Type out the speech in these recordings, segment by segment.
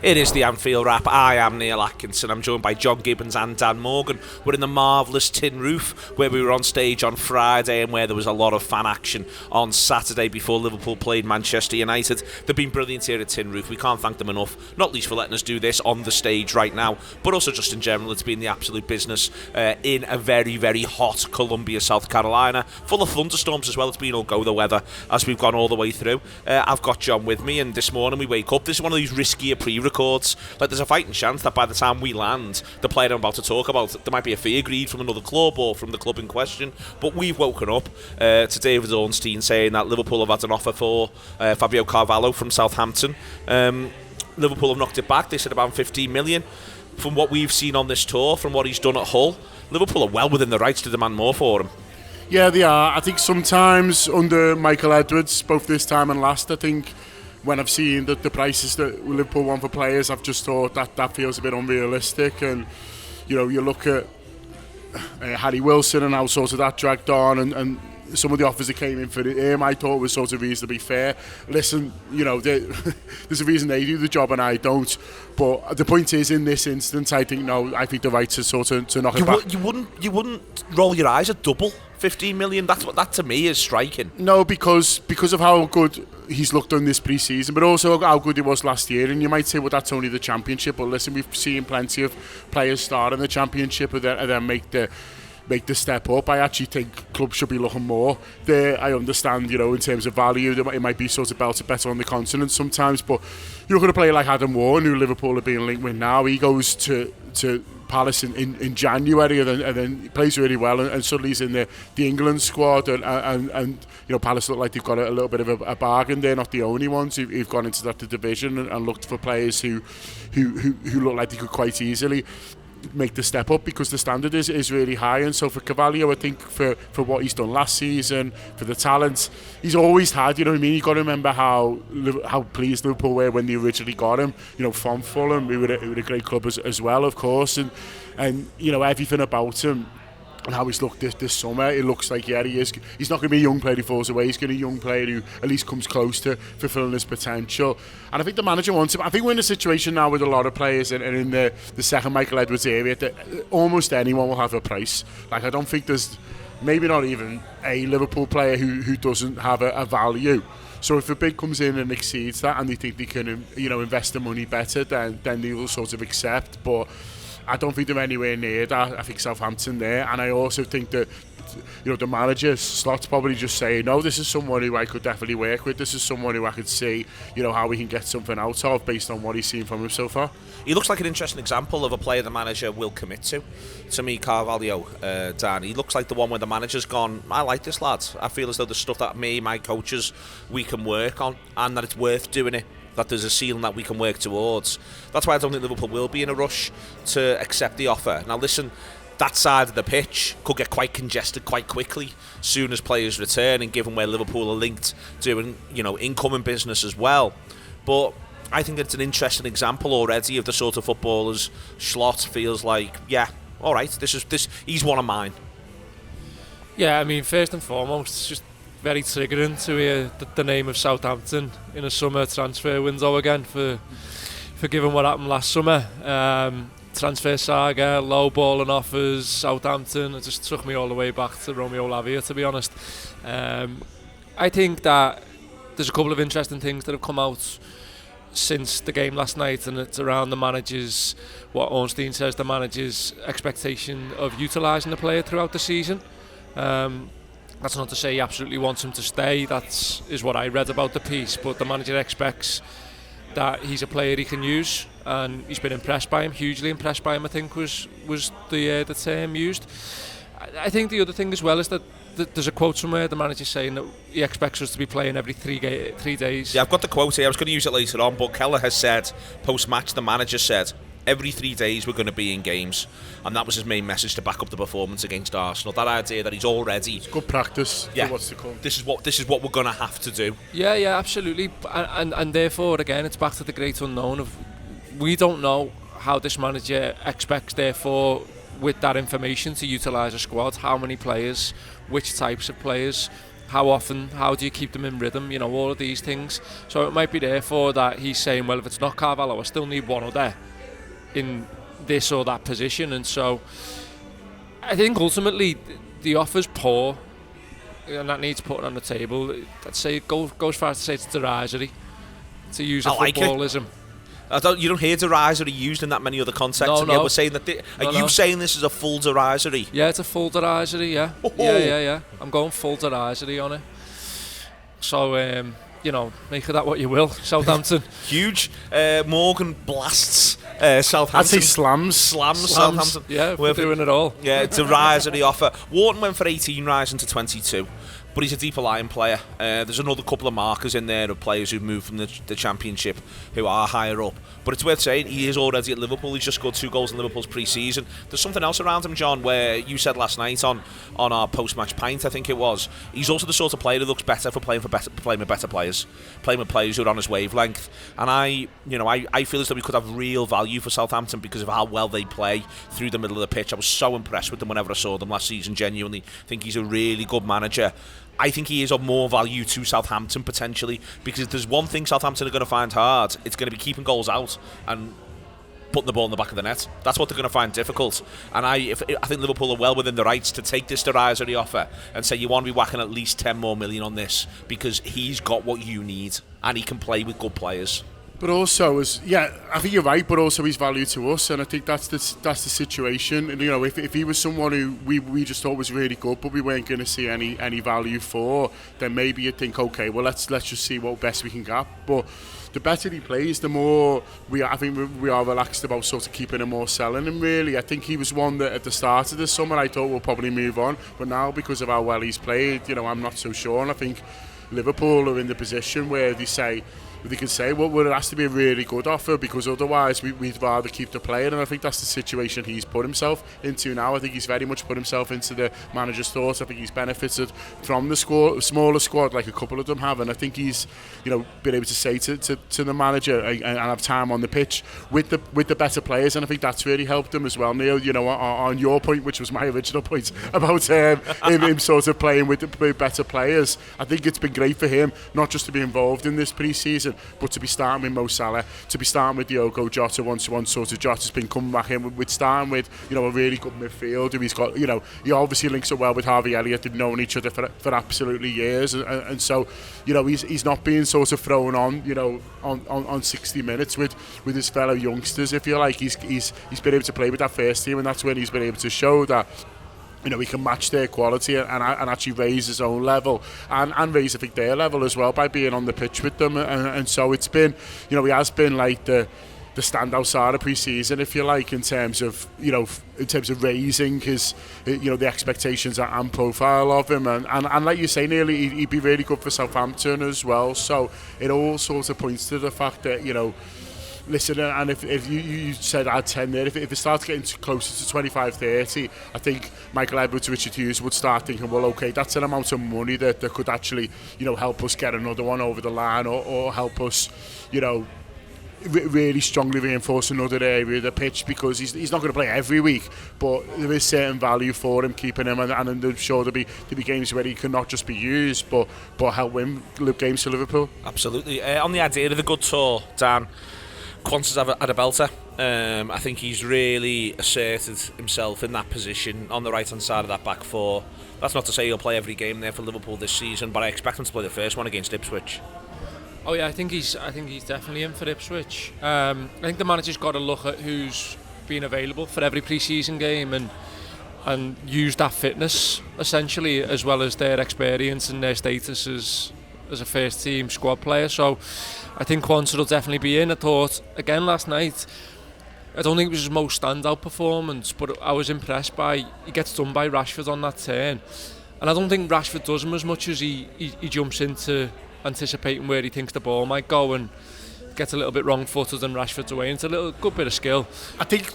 It is the Anfield Wrap. I am Neil Atkinson. I'm joined by John Gibbons and Dan Morgan. We're in the marvellous Tin Roof, where we were on stage on Friday and where there was a lot of fan action on Saturday before Liverpool played Manchester United. They've been brilliant here at Tin Roof. We can't thank them enough, not least for letting us do this on the stage right now, but also just in general. It's been the absolute business in a very, very hot Columbia, South Carolina, full of thunderstorms as well. It's been all go the weather as we've gone all the way through. I've got John with me, and this morning we wake up. This is one of these riskier pre-records. Like, there's a fighting chance that by the time we land, the player I'm about to talk about, there might be a fee agreed from another club or from the club in question. But we've woken up to David Ornstein saying that Liverpool have had an offer for Fabio Carvalho from Southampton. Liverpool have knocked it back. They said about 15 million. From what we've seen on this tour, from what he's done at Hull, Liverpool are well within the rights to demand more for him. Yeah, they are. I think sometimes under Michael Edwards, both this time and last, I think when I've seen the prices that Liverpool want for players, I've just thought that feels a bit unrealistic. And you know, you look at Harry Wilson and how sort of that dragged on, and some of the offers that came in for him, I thought was sort of reasonably fair. Listen, you know, there's a reason they do the job and I don't. But the point is, in this instance, I think the right to sort of to knock it back. You wouldn't roll your eyes at double 15 million. That to me is striking. No, because of how good he's looked on this pre-season, but also how good he was last year. And you might say, well, that's only the Championship. But listen, we've seen plenty of players start in the Championship and then make the step up. I actually think clubs should be looking more there. I understand, you know, in terms of value, it might be sort of belted better on the continent sometimes, but you're going to play like Adam Warren, who Liverpool are being linked with now. He goes to Palace in January and then he plays really well, and suddenly he's in the England squad, and you know, Palace look like they've got a little bit of a bargain. They're not the only ones who've gone into that division and looked for players who look like they could quite easily make the step up, because the standard is really high. And so for Carvalho, I think for what he's done last season, for the talent he's always had, you know what I mean, you've got to remember how pleased Liverpool were when they originally got him, you know, from Fulham. We were a great club as well, of course, and you know, everything about him and how he's looked this summer, it looks like, yeah, he's not going to be a young player who falls away. He's going to be a young player who at least comes close to fulfilling his potential. And I think the manager wants him. I think we're in a situation now with a lot of players and in the second Michael Edwards area that almost anyone will have a price. Like, I don't think there's maybe not even a Liverpool player who doesn't have a value. So if a bid comes in and exceeds that and they think they can, you know, invest the money better, then they will sort of accept. But I don't think they're anywhere near that. I think Southampton there, and I also think that, you know, the manager Slot's probably just saying, no, this is someone who I could definitely work with. This is someone who I could see, you know, how we can get something out of based on what he's seen from him so far. He looks like an interesting example of a player the manager will commit to. To me, Carvalho, Dan, he looks like the one where the manager's gone, I like this lad. I feel as though the stuff that me, my coaches, we can work on, and that it's worth doing it, that there's a ceiling that we can work towards. That's why I don't think Liverpool will be in a rush to accept the offer. Now listen, that side of the pitch could get quite congested quite quickly soon as players return, and given where Liverpool are linked doing, you know, incoming business as well. But I think it's an interesting example already of the sort of footballers Slot feels like, yeah, all right, this he's one of mine. Yeah, I mean, first and foremost, it's just very triggering to hear the name of Southampton in a summer transfer window again for given what happened last summer. Transfer saga, low balling offers, Southampton. It just took me all the way back to Romeo Lavia, to be honest. I think that there's a couple of interesting things that have come out since the game last night, and it's around the manager's, what Ornstein says, the manager's expectation of utilising the player throughout the season. That's not to say he absolutely wants him to stay. That is what I read about the piece. But the manager expects that he's a player he can use, and he's been impressed by him, hugely impressed by him, I think was the term used. I think the other thing as well is that there's a quote somewhere, the manager saying that he expects us to be playing every 3 days. Yeah, I've got the quote here. I was going to use it later on, but Keller has said, post-match, the manager said, every 3 days we're going to be in games, and that was his main message to back up the performance against Arsenal. That idea that he's already, it's good practice for what's to come. This is what we're going to have to do. Yeah, absolutely, and therefore again it's back to the great unknown of, we don't know how this manager expects, therefore, with that information, to utilise a squad. How many players, which types of players, how often, how do you keep them in rhythm, you know, all of these things. So it might be therefore that he's saying, well, if it's not Carvalho, I still need one other in this or that position. And so I think ultimately the offer's poor, and that needs putting on the table. I'd say it goes far as to say it's derisory, to use a footballism. You don't hear derisory used in that many other contexts. No. We're saying that. Are you saying this is a full derisory? Yeah, it's a full derisory. Yeah, yeah. I'm going full derisory on it. So you know, make of that what you will. Southampton. Huge. Morgan blasts Southampton. I'd say slams. Southampton. Yeah, we're doing it all. Yeah, derisory offer. Wharton went for 18, rising to 22. But he's a deeper line player. There's another couple of markers in there of players who've moved from the Championship who are higher up. But it's worth saying, he is already at Liverpool. He's just scored 2 goals in Liverpool's pre-season. There's something else around him, John, where you said last night on our post-match pint, I think it was, he's also the sort of player who looks better for playing with better players, playing with players who are on his wavelength. And I feel as though we could have real value for Southampton because of how well they play through the middle of the pitch. I was so impressed with them whenever I saw them last season, genuinely. I think he's a really good manager. I think he is of more value to Southampton potentially, because if there's one thing Southampton are going to find hard, it's going to be keeping goals out and putting the ball in the back of the net. That's what they're going to find difficult. And I think Liverpool are well within the rights to take this derisory offer and say you want to be whacking at least 10 more million on this, because he's got what you need and he can play with good players. But also, I think you're right, but also his value to us, and I think that's the situation. And, you know, if he was someone who we just thought was really good, but we weren't going to see any value for, then maybe you'd think, okay, well, let's just see what best we can get. But the better he plays, the more I think we are relaxed about sort of keeping him or selling him, really. I think he was one that at the start of the summer I thought we'll probably move on, but now because of how well he's played, you know, I'm not so sure. And I think Liverpool are in the position where they can say, well, it has to be a really good offer, because otherwise we'd rather keep the player. And I think that's the situation he's put himself into now. I think he's very much put himself into the manager's thoughts. I think he's benefited from the smaller squad, like a couple of them have. And I think he's, you know, been able to say to the manager and have time on the pitch with the better players. And I think that's really helped him as well, Neil. You know, on your point, which was my original point about him sort of playing with better players. I think it's been great for him not just to be involved in this pre-season, but to be starting with Mo Salah, to be starting with Diogo Jota once sort of Jota's been coming back in, with starting with, you know, a really good midfielder. He's got, you know, he obviously links up well with Harvey Elliott. They've known each other for absolutely years, and so, you know, he's not being sort of thrown on, you know, on 60 minutes with his fellow youngsters, if you like. He's been able to play with that first team, and that's when he's been able to show that, you know, he can match their quality and actually raise his own level and raise, I think, their level as well by being on the pitch with them. And so it's been, you know, he has been like the standout star of pre-season, if you like, in terms of raising his, you know, the expectations and profile of him. And like you say, nearly he'd be really good for Southampton as well. So it all sort of points to the fact that, you know, listen, and if you said add 10 there, if it starts getting closer to 25-30, I think Michael Edwards, Richard Hughes would start thinking, well, okay, that's an amount of money that could actually, you know, help us get another one over the line, or help us, you know, really strongly reinforce another area of the pitch, because he's not going to play every week, but there is certain value for him keeping him, and I'm sure there'll be games where he can not just be used, but help win games for Liverpool. Absolutely. On the idea of the good tour, Dan, Quantas had a belter. I think he's really asserted himself in that position on the right hand side of that back four. That's not to say he'll play every game there for Liverpool this season, but I expect him to play the first one against Ipswich. Oh yeah, I think he's definitely in for Ipswich. I think the manager's got to look at who's been available for every pre-season game and use that fitness essentially, as well as their experience and their status as a first team squad player. So I think Quansah will definitely be in. I thought again last night, I don't think it was his most standout performance, but I was impressed by, he gets done by Rashford on that turn, and I don't think Rashford does him as much as he jumps into anticipating where he thinks the ball might go and gets a little bit wrong-footed and Rashford's away. It's a good bit of skill. I think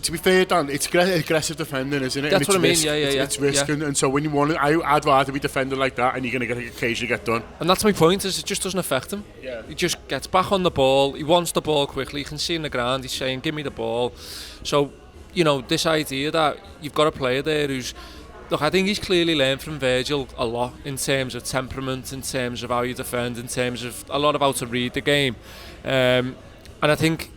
to be fair, Dan, it's aggressive defending, isn't it? That's what I mean. Risk. It's risk, yeah. And so when you want it, I'd rather be defending like that, and you're going to occasionally get done. And that's my point, is it just doesn't affect him. Yeah. He just gets back on the ball. He wants the ball quickly. You can see in the ground he's saying, "Give me the ball." So, you know, this idea that you've got a player there who's look, I think he's clearly learned from Virgil a lot in terms of temperament, in terms of how you defend, in terms of a lot of how to read the game. And I think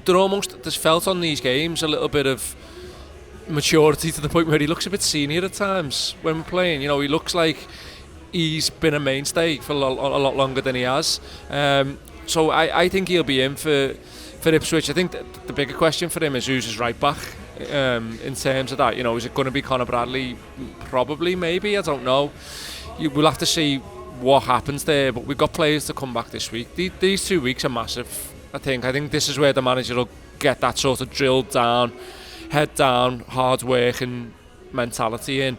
there's felt on these games a little bit of maturity to the point where he looks a bit senior at times when we're playing. You know, he looks like he's been a mainstay for a lot longer than he has. So I think he'll be in for Ipswich. I think the bigger question for him is who's his right back. In terms of that, you know, is it going to be Conor Bradley? Probably, maybe, I don't know. We'll have to see what happens there, but we've got players to come back this week. These 2 weeks are massive, I think this is where the manager will get that sort of drilled down, head down, hard work and mentality in,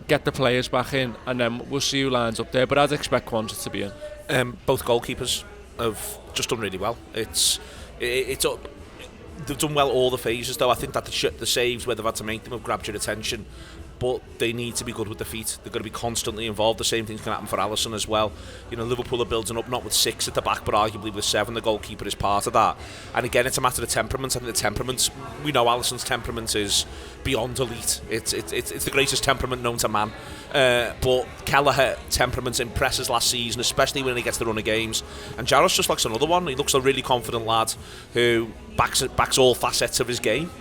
get the players back in, and then we'll see who lines up there, but I'd expect Quansah to be in. Both goalkeepers have just done really well. It's they've done well all the phases, though. I think that the saves where they've had to make them have grabbed your attention, but they need to be good with the feet. They've got to be constantly involved. The same thing's going to happen for Alisson as well. You know, Liverpool are building up not with 6 at the back, but arguably with 7. The goalkeeper is part of that. And again, it's a matter of temperament. I think the temperament, we know Alisson's temperament is beyond elite. It's the greatest temperament known to man. But Kelleher temperament impresses last season, especially when he gets the run of games. And Jaros just looks another one. He looks a really confident lad who backs all facets of his game.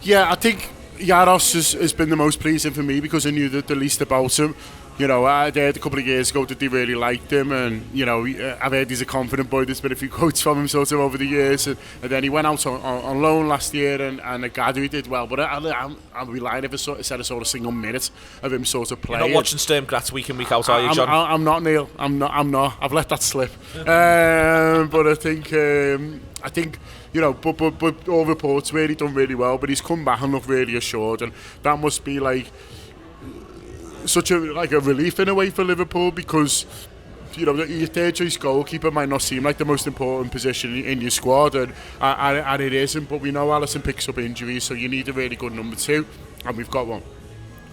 Yeah, I think Jaros has been the most pleasing for me because I knew the least about him. You know, I heard a couple of years ago that they really liked him, and you know, I've heard he's a confident boy. There's been a few quotes from him sort of over the years, and then he went out on loan last year, and Agadu did well. But I'll be lying if I said a sort of single minute of him sort of playing. You're not watching Sturm Graz week in week out, are you, John? I'm not, Neil. I'm not. I've let that slip. But I think. You know, but all reports where he done really well, but he's come back and looked really assured, and that must be like such a relief in a way for Liverpool, because you know your third choice goalkeeper might not seem like the most important position in your squad, and it isn't. But we know Alisson picks up injuries, so you need a really good number 2, and we've got one.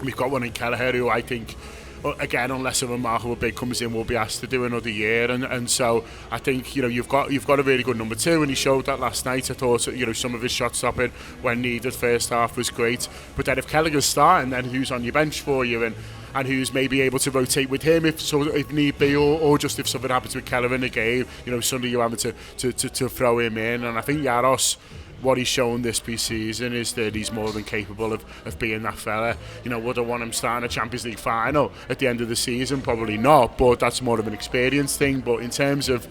We've got one in Kelleher, who I think, again, unless a remarkable bid comes in, we'll be asked to do another year, and so I think, you know, you've got a really good number 2, and he showed that last night. I thought, you know, some of his shot stopping when needed first half was great, but then if Kelleher's starting, then who's on your bench for you, and who's maybe able to rotate with him if need be, or just if something happens with Kelleher in the game, you know, suddenly you're having to throw him in. And I think Jaros, what he's shown this pre-season is that he's more than capable of being that fella. You know, would I want him starting a Champions League final at the end of the season? Probably not, but that's more of an experience thing. But in terms of,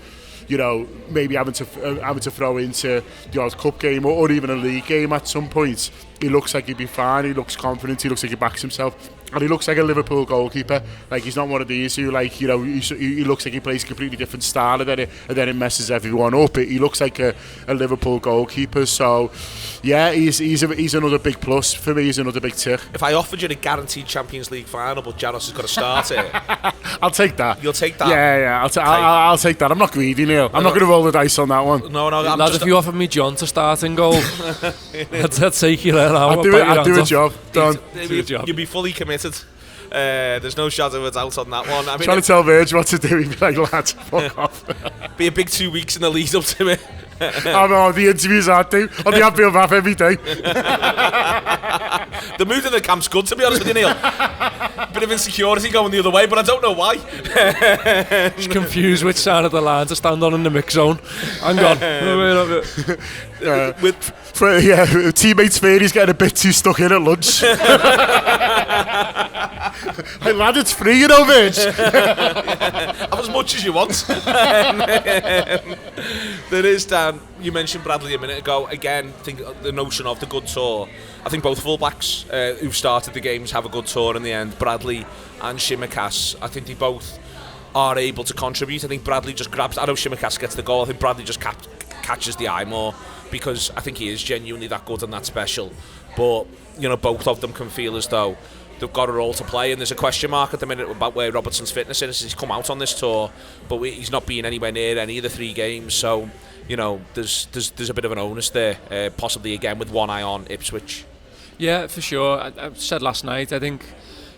you know, maybe having to throw into the odd cup game or even a league game at some point, he looks like he'd be fine. He looks confident. He looks like he backs himself. And he looks like a Liverpool goalkeeper. Like, he's not one of these who, like, you know, he looks like he plays a completely different style and then it messes everyone up. He looks like a Liverpool goalkeeper. So, yeah, he's another big plus for me. He's another big tick. If I offered you a guaranteed Champions League final, but Jaros has got to start it, I'll take that. You'll take that? Yeah. I'll take that. I'm not greedy, Neil. I'm not going to roll the dice on that one. No. Lad, if you offered me John to start in goal, I'd take you there now. I'd do a job. Done. You'd be fully committed. There's no shadow of a doubt on that one. I mean, trying to tell Virgil what to do, he'd be like, lads, fuck off. Be a big 2 weeks in the lead up to it. I know, the interviews I do on the Anfield Wrap every day. The mood in the camp's good, to be honest with you, Neil. Bit of insecurity going the other way, but I don't know why. Just confused which side of the line to stand on in the mix zone. Hang on. Teammates fear he's getting a bit too stuck in at lunch. Hey lad, it's free, you know, Virg. Have as much as you want. There is, Dan, you mentioned Bradley a minute ago. Again, I think the notion of the good tour. I think both fullbacks who've started the games have a good tour in the end. Bradley and Shimikas, I think they both are able to contribute. I think Bradley just grabs, I know Shimikas gets the goal, I think Bradley just catches the eye more, because I think he is genuinely that good and that special. But, you know, both of them can feel as though they've got a role to play, and there's a question mark at the minute about where Robertson's fitness is. He's come out on this tour, but he's not been anywhere near any of the 3 games, so, you know, there's a bit of an onus there, possibly again with one eye on Ipswich. Yeah, for sure. I said last night, I think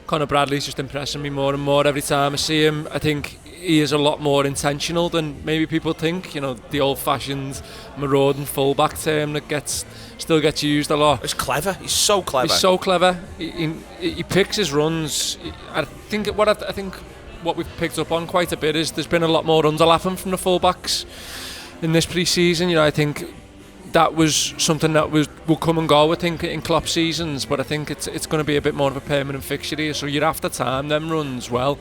Conor Bradley's just impressing me more and more every time I see him. I think he is a lot more intentional than maybe people think. You know, the old-fashioned marauding fullback term that still gets used a lot. He's clever. He's so clever. He's so clever. He picks his runs. I think what we've picked up on quite a bit is there's been a lot more underlapping from the fullbacks in this pre-season. You know, I think that was something that will come and go, I think, in Klopp seasons, but I think it's going to be a bit more of a permanent fixture here, so you have to time them runs well.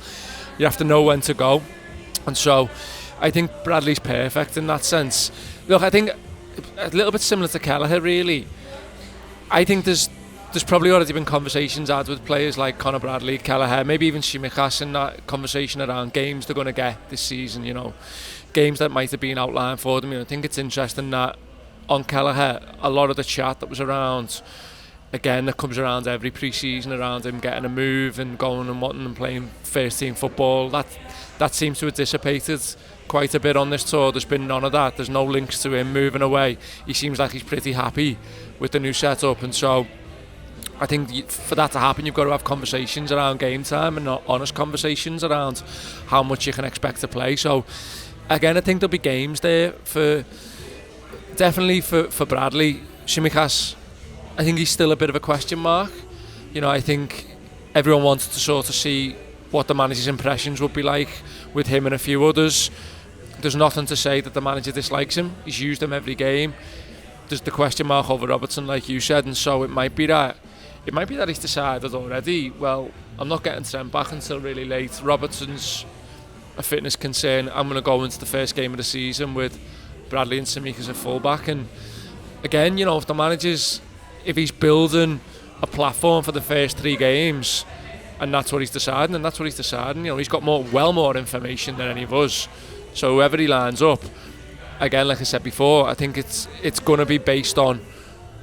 You have to know when to go, and so I think Bradley's perfect in that sense. Look, I think a little bit similar to Kelleher, really. I think there's probably already been conversations had with players like Conor Bradley, Kelleher, maybe even Tsimikas, in that conversation around games they're going to get this season, you know, games that might have been outlined for them. You know, I think it's interesting that on Kelleher, a lot of the chat that was around, again, that comes around every pre-season, around him getting a move and going and wanting and playing first team football, that seems to have dissipated quite a bit on this tour. There's been none of that. There's no links to him moving away. He seems like he's pretty happy with the new setup, and so I think for that to happen, you've got to have conversations around game time and not honest conversations around how much you can expect to play. So again, I think there'll be games there definitely for Bradley. Tsimikas, I think he's still a bit of a question mark. You know, I think everyone wanted to sort of see what the manager's impressions would be like with him and a few others. There's nothing to say that the manager dislikes him. He's used him every game. There's the question mark over Robertson, like you said, and so it might be that he's decided already, well, I'm not getting sent back until really late. Robertson's a fitness concern. I'm going to go into the first game of the season with Bradley and Tsimikas at fullback, and again, you know, if he's building a platform for the first 3 games, and that's what he's deciding, you know, he's got well more information than any of us. So whoever he lines up, again, like I said before, I think it's going to be based on,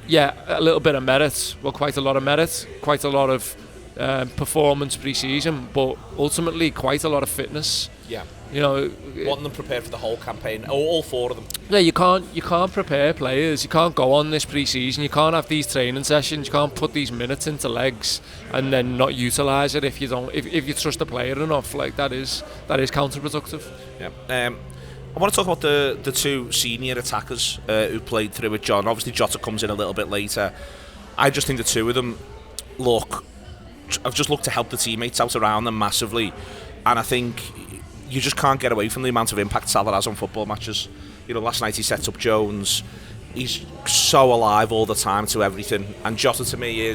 a little bit of merit, well, quite a lot of merit, quite a lot of performance pre-season, but ultimately quite a lot of fitness. Yeah. You know, wanting them prepared for the whole campaign, all 4 of them. Yeah, you can't prepare players. You can't go on this pre-season. You can't have these training sessions. You can't put these minutes into legs and then not utilise it if you don't. If you trust the player enough, like that is counterproductive. Yeah. I want to talk about the 2 senior attackers who played through with John. Obviously, Jota comes in a little bit later. I just think the 2 of them I've just looked to help the teammates out around them massively, and I think you just can't get away from the amount of impact Salah has on football matches. You know, last night he set up Jones. He's so alive all the time to everything, and Jota to me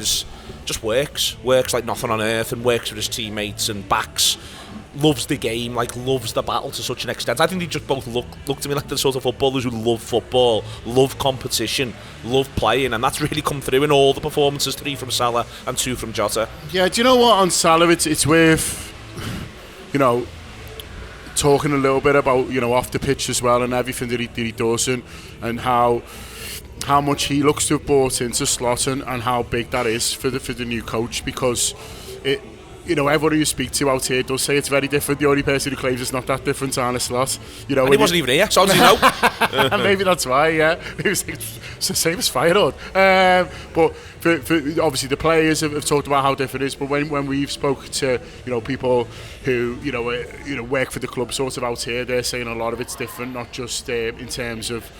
just works like nothing on earth, and works with his teammates and backs. Loves the game, loves the battle to such an extent. I think they just both look to me like the sort of footballers who love football, love competition, love playing, and that's really come through in all the performances, 3 from Salah and 2 from Jota. Yeah, do you know what, on Salah, it's worth, you know, talking a little bit about, you know, off the pitch as well, and everything that he does, and how much he looks to have brought into Slot, and how big that is for the new coach, because you know, everyone you speak to out here does say it's very different. The only person who claims it's not that different is Arne Slot. You know, and he wasn't even here, so how does he know? And maybe that's why, yeah. He was like, it's the same as Firewood. But for obviously the players have talked about how different it is. But when we've spoken to, you know, people who work for the club sort of out here, they're saying a lot of it's different, not just in terms of,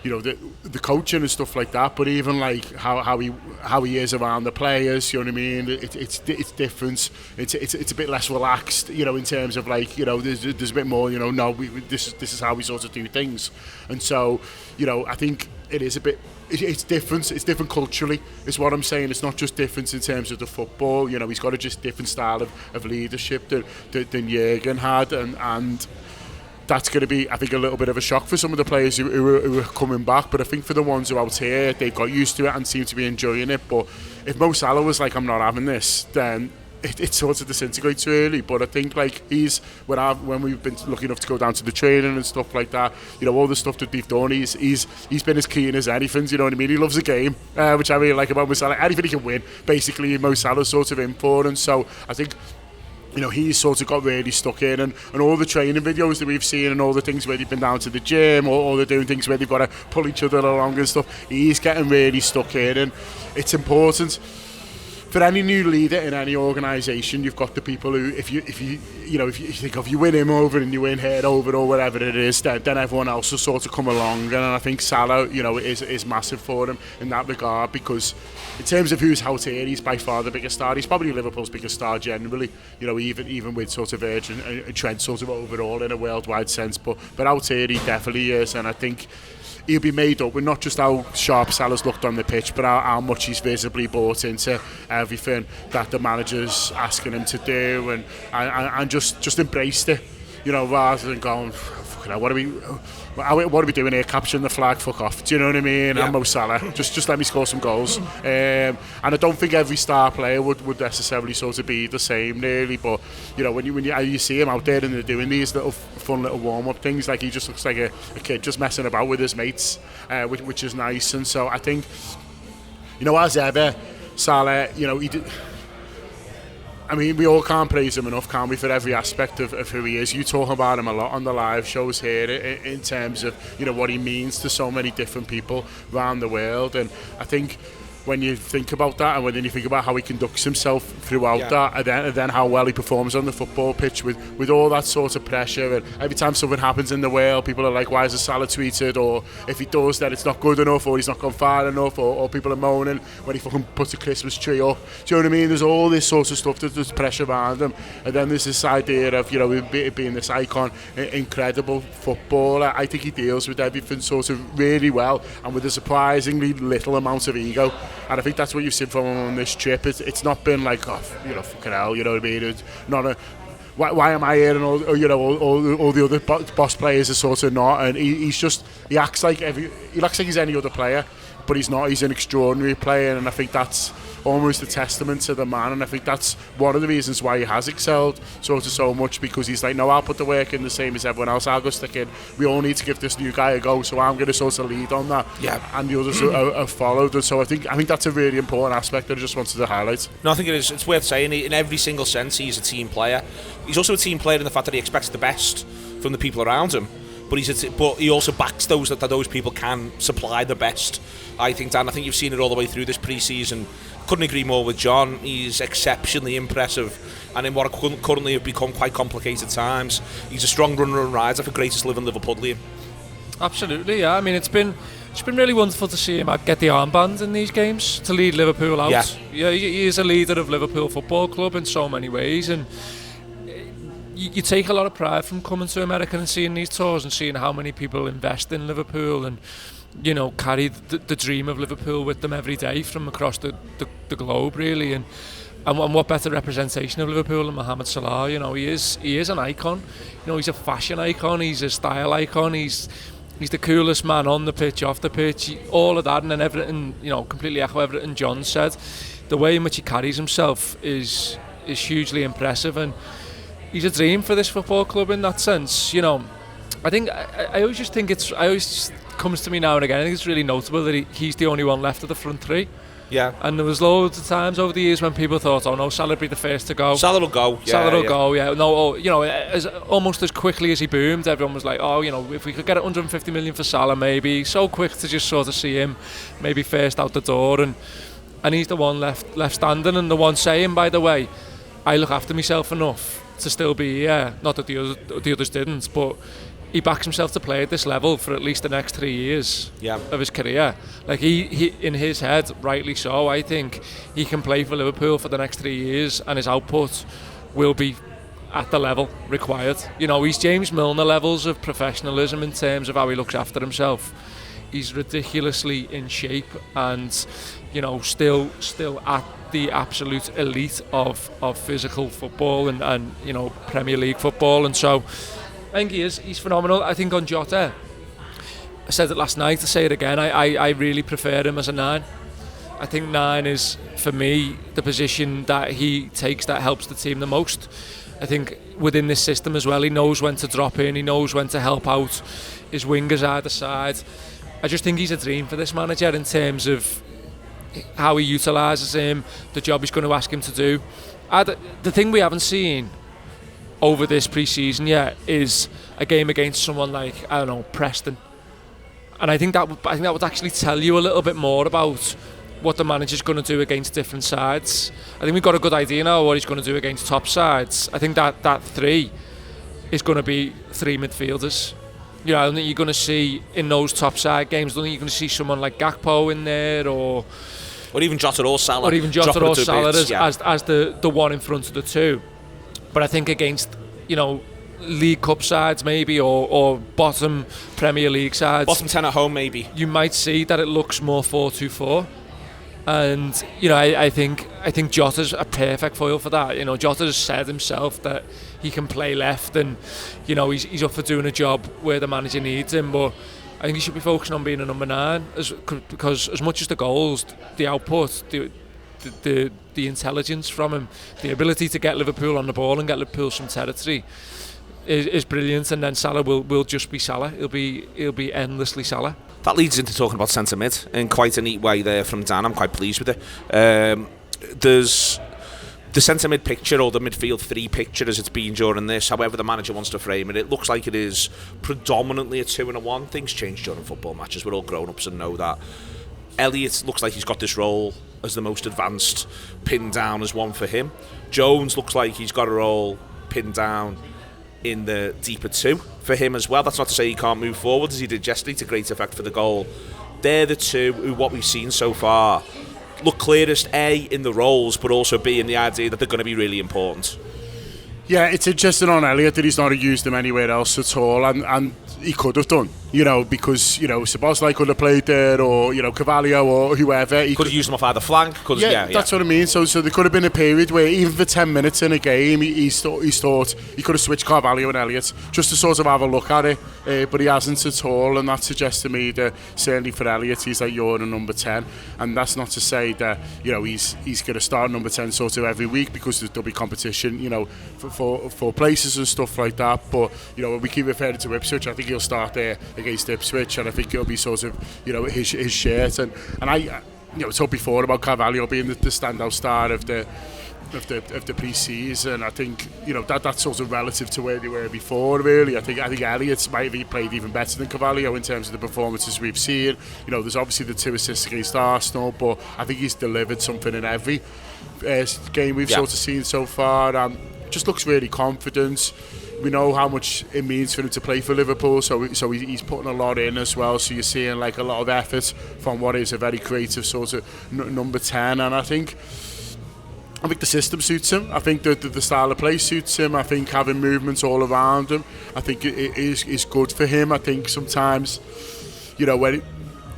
you know, the coaching and stuff like that, but even like how he is around the players. You know what I mean? It's different. It's a bit less relaxed. You know, in terms of like, you know, there's a bit more. You know, no, this is how we sort of do things. And so, you know, I think it is a bit. It's different. It's different culturally. Is what I'm saying. It's not just different in terms of the football. You know, he's got a just different style of leadership than Jürgen had, and that's going to be, I think, a little bit of a shock for some of the players who are coming back. But I think for the ones who are out here, they've got used to it and seem to be enjoying it. But if Mo Salah was like, I'm not having this, then it sort of disintegrates early. But I think like when we've been lucky enough to go down to the training and stuff like that, you know, all the stuff that they've done, he's been as keen as anything. You know what I mean? He loves the game, which I really like about Mo Salah. Anything he can win, basically, Mo Salah's sort of in for. And so I think, you know, he's sort of got really stuck in, and all the training videos that we've seen, and all the things where they've been down to the gym, or they're doing things where they've got to pull each other along and stuff, he's getting really stuck in. And it's important for any new leader in any organisation, you've got the people who, if you think of, you win him over and you win her over or whatever it is, then everyone else will sort of come along. And I think Salah, is massive for him in that regard, because in terms of who's out here, he's by far the biggest star. He's probably Liverpool's biggest star generally, even with sort of Virgin and Trent sort of overall in a worldwide sense. But out here, he definitely is, and I think he'll be made up with not just how sharp Salah's looked on the pitch, but how much he's visibly bought into everything that the manager's asking him to do, and just embraced it, rather than going, what are we doing here, capturing the flag, fuck off, do you know what I mean? Yeah. I'm Mo Salah, just let me score some goals. And I don't think every star player would necessarily sort of be the same really, but when you see him out there and they're doing these fun little warm-up things, like he just looks like a kid just messing about with his mates, which is nice. And so I think, as ever, Salah, he did, I mean, we all can't praise him enough, can we, for every aspect of who he is. You talk about him a lot on the live shows here in terms of, what he means to so many different people around the world. And I think when you think about that, and when you think about how he conducts himself throughout that, and then how well he performs on the football pitch with all that sort of pressure, and every time something happens in the world, people are like, why is Salah tweeted? Or if he does, then it's not good enough, or he's not gone far enough, or people are moaning when he fucking puts a Christmas tree up. Do you know what I mean? There's all this sort of stuff, there's pressure around him, and then there's this idea of being this icon, incredible footballer. I think he deals with everything sort of really well, and with a surprisingly little amount of ego. And I think that's what you've seen from him on this trip. It's not been like, fucking hell, you know what I mean? It's not a, why am I here? And all the other boss players are sort of not. And he acts like he's any other player, but he's not. He's an extraordinary player, and I think that's almost a testament to the man. And I think that's one of the reasons why he has excelled so much, because he's like, no, I'll put the work in the same as everyone else. I'll go stick in. We all need to give this new guy a go, so I'm going to sort of lead on that. Yeah. And the others have followed. And so I think that's a really important aspect that I just wanted to highlight. No, I think it is. It's worth saying. In every single sense, he's a team player. He's also a team player in the fact that he expects the best from the people around him. But he also backs those that those people can supply the best. I think, Dan, you've seen it all the way through this pre-season. Couldn't agree more with John. He's exceptionally impressive, and in what currently have become quite complicated times, he's a strong runner and rider for greatest living Liverpudlian. Absolutely, yeah. I mean, it's been really wonderful to see him get the armband in these games to lead Liverpool out. Yeah, he is a leader of Liverpool Football Club in so many ways, and you take a lot of pride from coming to America and seeing these tours and seeing how many people invest in Liverpool and carry the dream of Liverpool with them every day from across the globe, really. And what better representation of Liverpool than Mohamed Salah? He is an icon. He's a fashion icon. He's a style icon. He's the coolest man on the pitch, off the pitch, all of that, and then everything. Completely echo everything John said. The way in which he carries himself is hugely impressive, and he's a dream for this football club in that sense. I think I always just think comes to me now and again. I think it's really notable that he's the only one left of the front three. Yeah. And there was loads of times over the years when people thought, oh no, Salah will be the first to go. Salah will go. Yeah. No, almost as quickly as he boomed, everyone was like, oh, if we could get 150 million for Salah, maybe. So quick to just sort of see him maybe first out the door, and he's the one left standing, and the one saying, by the way, I look after myself enough to still be here. Not that the others didn't, but he backs himself to play at this level for at least the next 3 years of his career. Like he in his head, rightly so, I think he can play for Liverpool for the next 3 years, and his output will be at the level required. He's James Milner levels of professionalism in terms of how he looks after himself. He's ridiculously in shape, and still at the absolute elite of physical football and Premier League football. And so I think he's phenomenal. I think on Jota, I said it last night, to say it again, I really prefer him as a 9. I think 9 is, for me, the position that he takes that helps the team the most. I think within this system as well, he knows when to drop in, he knows when to help out his wingers either side. I just think he's a dream for this manager in terms of how he utilises him, the job he's going to ask him to do. The thing we haven't seen over this pre-season yet is a game against someone like, Preston, and I think that would actually tell you a little bit more about what the manager's going to do against different sides. I think we've got a good idea now what he's going to do against top sides. I think that 3 is going to be 3 midfielders. You know, I don't think you're going to see in those top side games, I don't think you're going to see someone like Gakpo in there or even Jota or Salah. Or even Jota or Salah as the one in front of the 2. But I think against, you know, League Cup sides maybe or bottom Premier League sides, bottom 10 at home maybe, you might see that it looks more 4-2-4. And you know, I think Jota's a perfect foil for that. You know, Jota has said himself that he can play left, and you know he's up for doing a job where the manager needs him. But I think he should be focusing on being a number 9, because as much as the goals, the output, the intelligence from him, the ability to get Liverpool on the ball and get Liverpool some territory is brilliant. And then Salah will just be Salah. He'll be endlessly Salah. That leads into talking about centre mid in quite a neat way there from Dan. I'm quite pleased with it. There's the centre mid picture, or the midfield 3 picture as it's been during this, however the manager wants to frame it, it looks like it is predominantly a 2 and a 1. Things change during football matches, we're all grown-ups and know that. Elliott looks like he's got this role as the most advanced, pinned down as one for him. Jones looks like he's got a role pinned down in the deeper 2 for him as well. That's not to say he can't move forward as he did yesterday to great effect for the goal. They're the 2 who, what we've seen so far, look clearest, A, in the roles, but also B, in the idea that they're going to be really important. Yeah, it's interesting on Elliott that he's not used them anywhere else at all, and he could have done, you know, because, you know, Szoboszlai could have played there, or, you know, Carvalho or whoever. He could have used them off either flank. That's what I mean. So there could have been a period where even for 10 minutes in a game, he's thought he could have switched Carvalho and Elliott just to sort of have a look at it, but he hasn't at all, and that suggests to me that certainly for Elliott, he's like, you're a number 10, and that's not to say that, you know, he's going to start number 10 sort of every week, because there'll be competition, you know, for places and stuff like that. But, you know, when we keep referring to Ipswich, I think he'll start there against Ipswich, and I think it'll be sort of, you know, his shirt, and I, you know, talked before about Carvalho being the standout star of the pre-season. I think, you know, that's sort of relative to where they were before, really. I think Elliott might have played even better than Carvalho in terms of the performances we've seen. You know, there's obviously the 2 assists against Arsenal, but I think he's delivered something in every game we've sort of seen so far. Just looks really confident. We know how much it means for him to play for Liverpool, so he's putting a lot in as well. So you're seeing like a lot of effort from what is a very creative sort of number 10, and I think the system suits him. I think the style of play suits him. I think having movements all around him, I think it is good for him. I think sometimes, you know,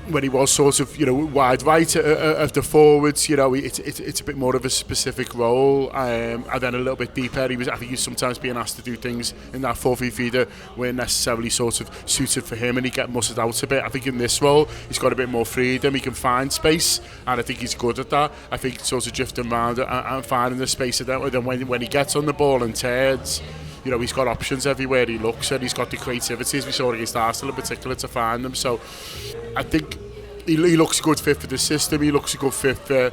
when he was sort of, you know, wide right of the forwards, you know, it's a bit more of a specific role, and then a little bit deeper. I think he's sometimes being asked to do things in that 4-3-3 that weren't necessarily sort of suited for him, and he get mustered out a bit. I think in this role, he's got a bit more freedom. He can find space, and I think he's good at that. I think sort of drifting around and finding the space of that. And then when he gets on the ball and turns, you know, he's got options everywhere he looks, and he's got the creativity, as we saw against Arsenal in particular, to find them. So I think he looks a good fit for the system. He looks a good fit for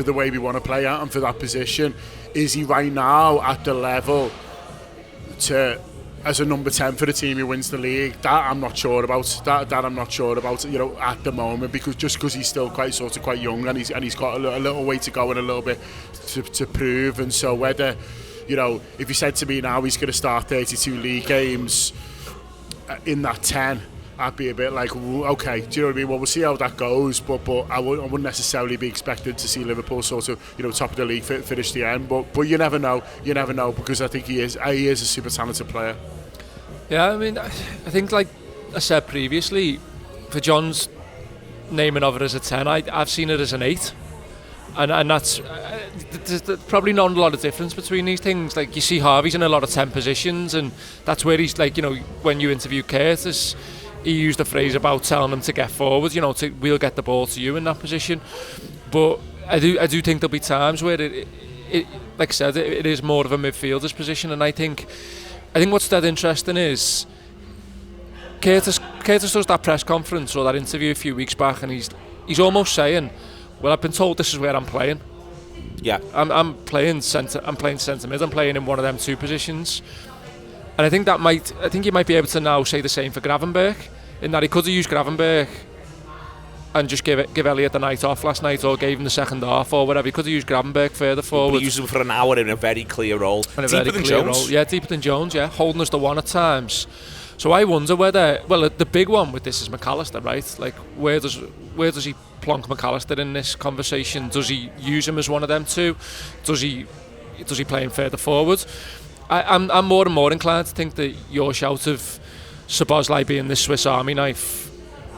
the way we want to play at and for that position. Is he right now at the level to, as a number 10 for the team who wins the league? That I'm not sure about. That I'm not sure about, you know, at the moment, because he's still quite young, and he's got a little way to go and a little bit to prove. And so whether, you know, if you said to me now he's going to start 32 league games in that 10, I'd be a bit like, okay, do you know what I mean? Well, we'll see how that goes, but I wouldn't necessarily be expected to see Liverpool sort of, you know, top of the league finish the end. But you never know, because I think he is a super talented player. Yeah, I mean, I think, like I said previously, for John's naming of it as a 10, I've seen it as an 8. And that's there's probably not a lot of difference between these things. Like, you see Harvey's in a lot of 10 positions, and that's where he's like, you know, when you interview Curtis, he used a phrase about telling them to get forward, you know, we'll get the ball to you in that position. But I do think there'll be times where it like I said, it is more of a midfielder's position. And I think what's dead interesting is Curtis does that press conference or that interview a few weeks back, and he's almost saying, well, I've been told this is where I'm playing. Yeah, I'm playing centre mid. I'm playing in one of them 2 positions. And I think you might be able to now say the same for Gravenberch, in that he could have used Gravenberch just give Elliott the night off last night, or gave him the second half or whatever. He could have used Gravenberch further forward. He used him for an hour in a very clear role. Deeper than Jones. Yeah, deeper than Jones, yeah. Holding us to one at times. So I wonder whether, well, the big one with this is McAllister, right? Like, where does he plonk McAllister in this conversation? Does he use him as one of them two? Does he play him further forward? I'm more and more inclined to think that your shout of Szoboszlai being this Swiss Army knife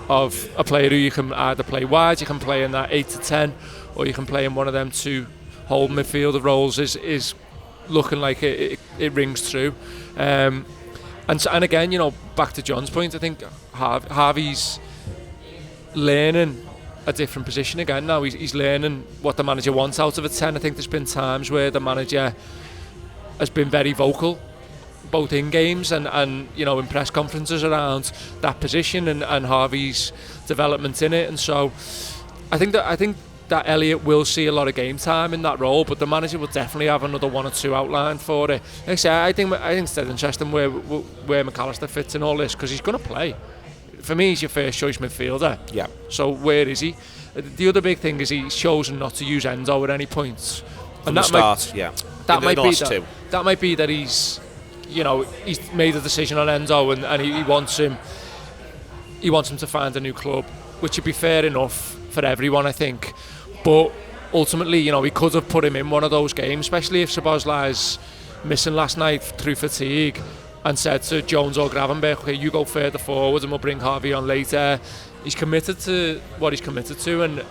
of a player who you can either play wide, you can play in that 8 to 10, or you can play in one of them two whole midfielder roles is looking like it rings true. And again, back to John's point, I think Harvey's learning a different position again now. He's learning what the manager wants out of a 10. I think there's been times where the manager has been very vocal, both in games and in press conferences around that position and Harvey's development in it. And so I think that Elliott will see a lot of game time in that role, but the manager will definitely have another one or two outlined for it. Like I say, I think it's dead interesting where McAllister fits in all this, because he's going to play. For me, he's your first choice midfielder. Yeah. So where is he? The other big thing is he's chosen not to use Enzo at any point. From the start, yeah. That might be that he's made a decision on Enzo and he wants him to find a new club, which would be fair enough for everyone, I think. But ultimately, he could have put him in one of those games, especially if Szoboszlai's missing last night through fatigue, and said to Jones or Gravenberch, okay, you go further forward and we'll bring Harvey on later. He's committed to what he's committed to, and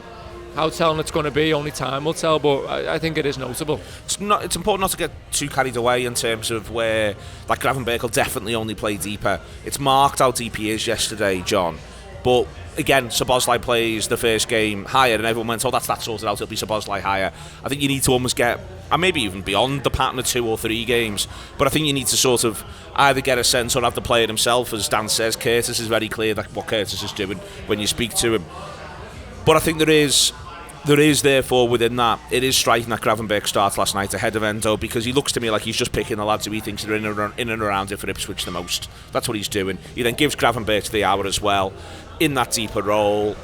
how telling it's going to be, only time will tell, but I think it is notable. It's important not to get too carried away in terms of where, like, Gravenberch will definitely only play deeper. It's marked how deep he is yesterday, John. But again, Szoboszlai plays the first game higher, and everyone went, that's that sorted out, it'll be Szoboszlai higher. I think you need to almost get, and maybe even beyond the pattern of 2 or 3 games, but I think you need to sort of either get a sense or have the player himself. As Dan says, Curtis is very clear that what Curtis is doing when you speak to him. But I think there is therefore within that, it is striking that Gravenberch starts last night ahead of Endo, because he looks to me like he's just picking the lads who he thinks are in and around it for Ipswich the most. That's what he's doing. He then gives Gravenberch the hour as well in that deeper role.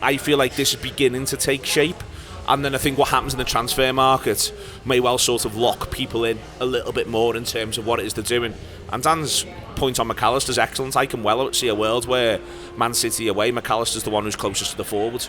I feel like this is beginning to take shape, and then I think what happens in the transfer market may well sort of lock people in a little bit more in terms of what it is they're doing. And Dan's point on McAllister's excellent. I can well see a world where Man City away, McAllister's the one who's closest to the forward,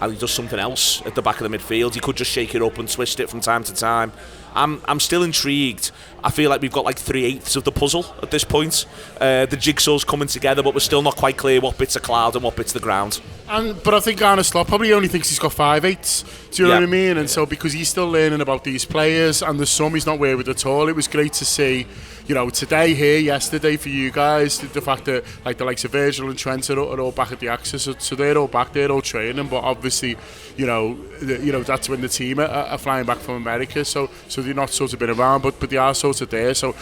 and he does something else at the back of the midfield. He could just shake it up and twist it from time to time. I'm still intrigued. I feel like we've got like 3/8 of the puzzle at this point. The jigsaw's coming together, but we're still not quite clear what bits are cloud and what bits are the ground. But I think Arne Slot probably only thinks he's got 5/8. Do you know what I mean? And so because he's still learning about these players, and there's some he's not aware with at all. It was great to see, today here, yesterday for you guys, the fact that like the likes of Virgil and Trent are all back at the Axis, so they're all back, they're all training. But obviously, that's when the team are flying back from America, so they're not sort of been around, but they are sort of there. So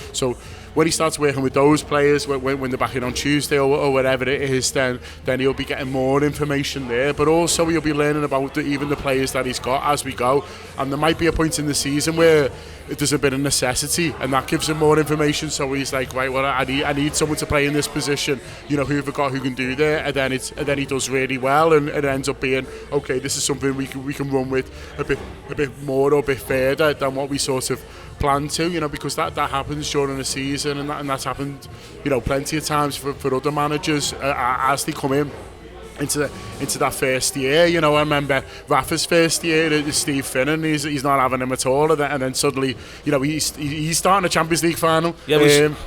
when he starts working with those players, when they're back in on Tuesday or whatever it is, then he'll be getting more information there. But also he'll be learning about even the players that he's got as we go. And there might be a point in the season where there's a bit of necessity, and that gives him more information. So he's like, right, well, I need someone to play in this position. Who have I got who can do there? And then he does really well, and it ends up being okay. This is something we can run with a bit more or a bit further than what we sort of planned to. Because that happens during the season, and that's happened, plenty of times for other managers as they come in into that first year. I remember Rafa's first year, Steve Finnan, he's not having him at all, and then suddenly, he's starting a Champions League final. Yeah,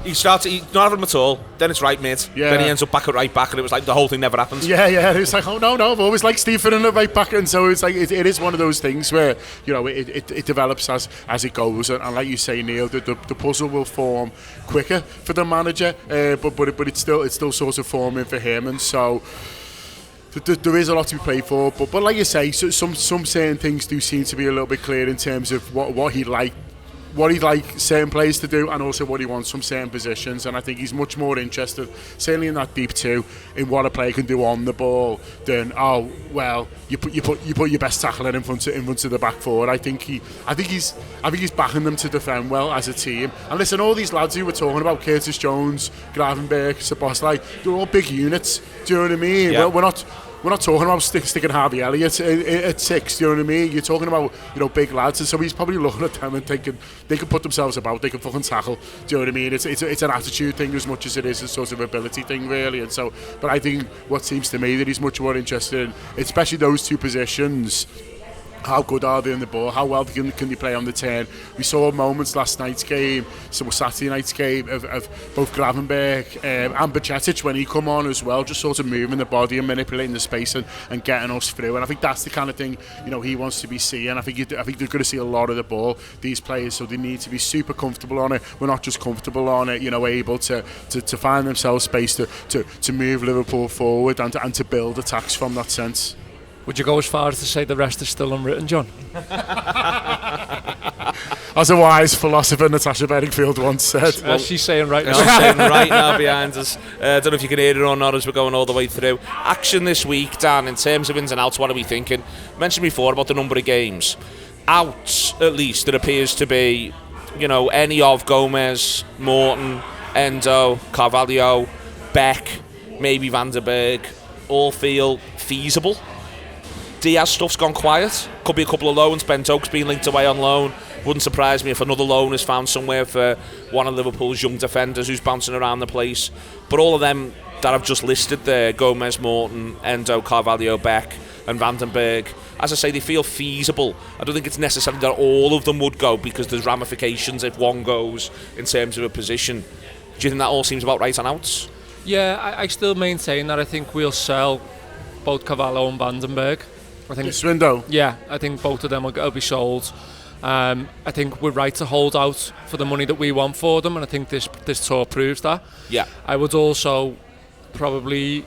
he's not having him at all. Then it's right mid. Yeah. Then he ends up back at right back, and it was like the whole thing never happened. Yeah. It's like, oh no, I've always liked Steve Finnan at right back, and so it's like it is one of those things where it develops as it goes, and like you say, Neil, the puzzle will form quicker for the manager, but it's still sort of forming for him, and so. There is a lot to be played for, but like you say, some certain things do seem to be a little bit clear in terms of what he'd like certain players to do, and also what he wants from certain positions. And I think he's much more interested, certainly in that deep two, in what a player can do on the ball than you put your best tackler in front of the back four. I think he's backing them to defend well as a team. And listen, all these lads who we're talking about, Curtis Jones, Gravenberch, Szoboszlai, they're all big units. Do you know what I mean? Yeah. We're not we're not talking about sticking Harvey Elliott at 6, you know what I mean? You're talking about, big lads, and so he's probably looking at them and thinking they can put themselves about, they can fucking tackle, do you know what I mean? It's an attitude thing as much as it is a sort of ability thing, really. And so, but I think what seems to me that he's much more interested in, especially those two positions, how good are they in the ball? How well can they play on the turn? We saw moments last night's game, so Saturday night's game of both Gravenberch and Pritchatt when he come on as well, just sort of moving the body and manipulating the space and getting us through. And I think that's the kind of thing he wants to be seeing. I think they're going to see a lot of the ball, these players, so they need to be super comfortable on it. We're not just comfortable on it, able to find themselves space to move Liverpool forward and to build attacks from that sense. Would you go as far as to say the rest is still unwritten, John? As a wise philosopher, Natasha Bedingfield once said. As she's saying right now. She's saying right now behind us. I don't know if you can hear it or not as we're going all the way through. Action this week, Dan, in terms of ins and outs, what are we thinking? Mentioned before about the number of games. Outs, at least, there appears to be, any of Gomez, Morton, Endo, Carvalho, Beck, maybe Van der Berg, all feel feasible. Diaz stuff's gone quiet. Could be a couple of loans. Ben Doak's been linked away on loan. Wouldn't surprise me if another loan is found somewhere for one of Liverpool's young defenders who's bouncing around the place. But all of them that I've just listed there, Gomez, Morton, Endo, Carvalho, Beck and Van den Berg, as I say, they feel feasible. I don't think it's necessarily that all of them would go, because there's ramifications if one goes in terms of a position. Do you think that all seems about right on outs? Yeah, I still maintain that I think we'll sell both Carvalho and Van den Berg. I think this window? Yeah, I think both of them will be sold. I think we're right to hold out for the money that we want for them, and I think this tour proves that. Yeah. I would also probably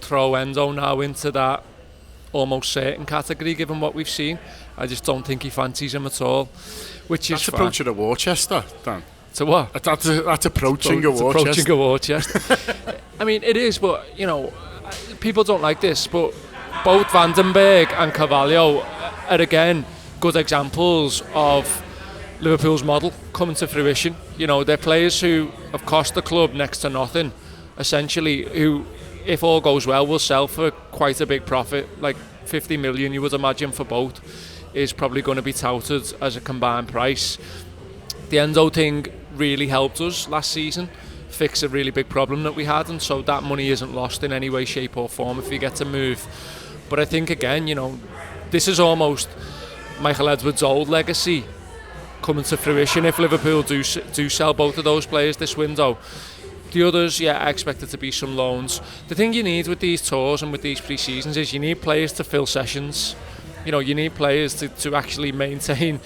throw Endo now into that almost certain category, given what we've seen. I just don't think he fancies him at all, which is fine. Approaching a war chest, Dan. To what? That's approaching a war chest. Approaching a war chest. I mean, it is, but, people don't like this, but both Van den Berg and Carvalho are, again, good examples of Liverpool's model coming to fruition. They're players who have cost the club next to nothing, essentially, who, if all goes well, will sell for quite a big profit. Like 50 million, you would imagine, for both, is probably going to be touted as a combined price. The Endo thing really helped us last season, fix a really big problem that we had, and so that money isn't lost in any way, shape or form if you get to move. But I think, again, this is almost Michael Edwards' old legacy coming to fruition if Liverpool do sell both of those players this window. The others, yeah, I expect it to be some loans. The thing you need with these tours and with these pre-seasons is you need players to fill sessions. You need players to actually maintain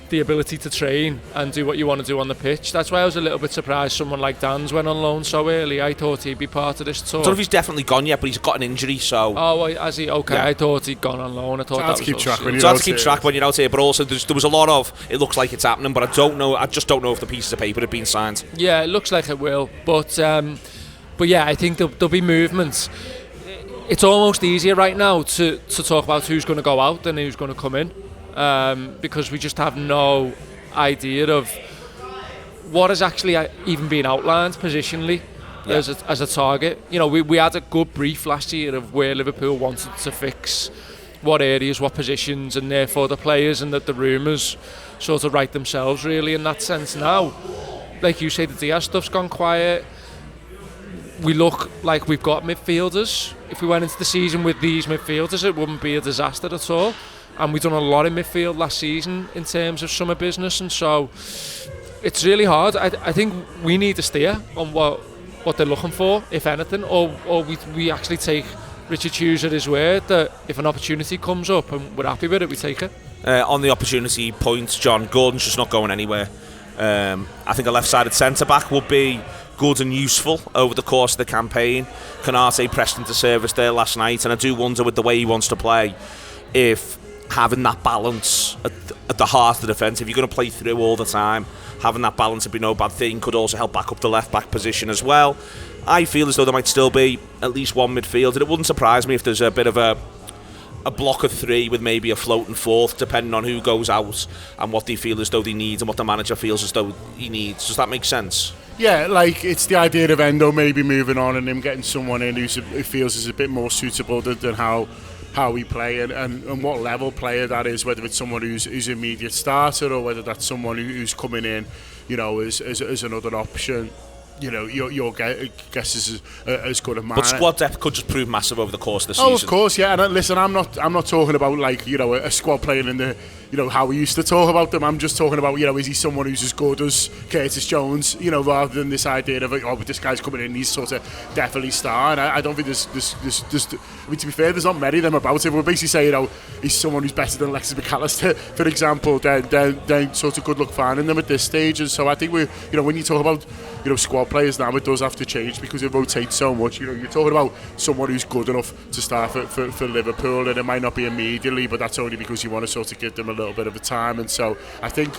the ability to train and do what you want to do on the pitch. That's why I was a little bit surprised someone like Dan's went on loan so early. I thought he'd be part of this tour. I don't know if he's definitely gone yet, but he's got an injury, so... Oh, has he? Okay, yeah. I thought he'd gone on loan. I thought that was... keep track when you're out here, but also there was a lot of, it looks like it's happening, but I just don't know if the pieces of paper have been signed. Yeah, it looks like it will, but yeah, I think there'll be movements. It's almost easier right now to talk about who's going to go out than who's going to come in. Because we just have no idea of what has actually even been outlined positionally as a target. We had a good brief last year of where Liverpool wanted to fix, what areas, what positions, and therefore the players, and that the rumours sort of write themselves really in that sense. Now, like you say, the Diaz stuff's gone quiet. We look like we've got midfielders. If we went into the season with these midfielders, it wouldn't be a disaster at all. And we've done a lot in midfield last season in terms of summer business, and so it's really hard. I think we need to steer on what they're looking for, if anything, or we actually take Richard Hughes at his word that if an opportunity comes up and we're happy with it, we take it. On the opportunity point, John, Gordon's just not going anywhere. I think a left-sided centre-back would be good and useful over the course of the campaign. Konate pressed into service there last night, and I do wonder with the way he wants to play if having that balance at the heart of the defence, if you're going to play through all the time, having that balance would be no bad thing. Could also help back up the left back position as well. I feel as though there might still be at least one midfielder. It wouldn't surprise me if there's a bit of a block of three with maybe a floating fourth, depending on who goes out and what they feel as though they need and what the manager feels as though he needs. Does that make sense? Yeah, like it's the idea of Endo maybe moving on and him getting someone in who feels is a bit more suitable than how we play and what level player that is, whether it's someone who's immediate starter or whether that's someone who's coming in, you know, as another option. You know, your guess is as good as mine. But squad depth could just prove massive over the course of the season. Oh, of course, yeah. And listen, I'm not talking about like, you know, a squad playing in the, you know, how we used to talk about them. I'm just talking about, you know, is he someone who's as good as Curtis Jones? You know, rather than this idea of, oh, but this guy's coming in, he's sort of definitely star. And I don't think there's I mean, to be fair, there's not many of them about it. We're basically saying, you know, he's someone who's better than Alexis McAllister, for example. Then sort of good luck finding them at this stage. And so I think you know, when you talk about, you know, squad players now, it does have to change because it rotates so much. You know, you're talking about someone who's good enough to start for Liverpool, and it might not be immediately, but that's only because you want to sort of give them a little bit of a time. And so I think,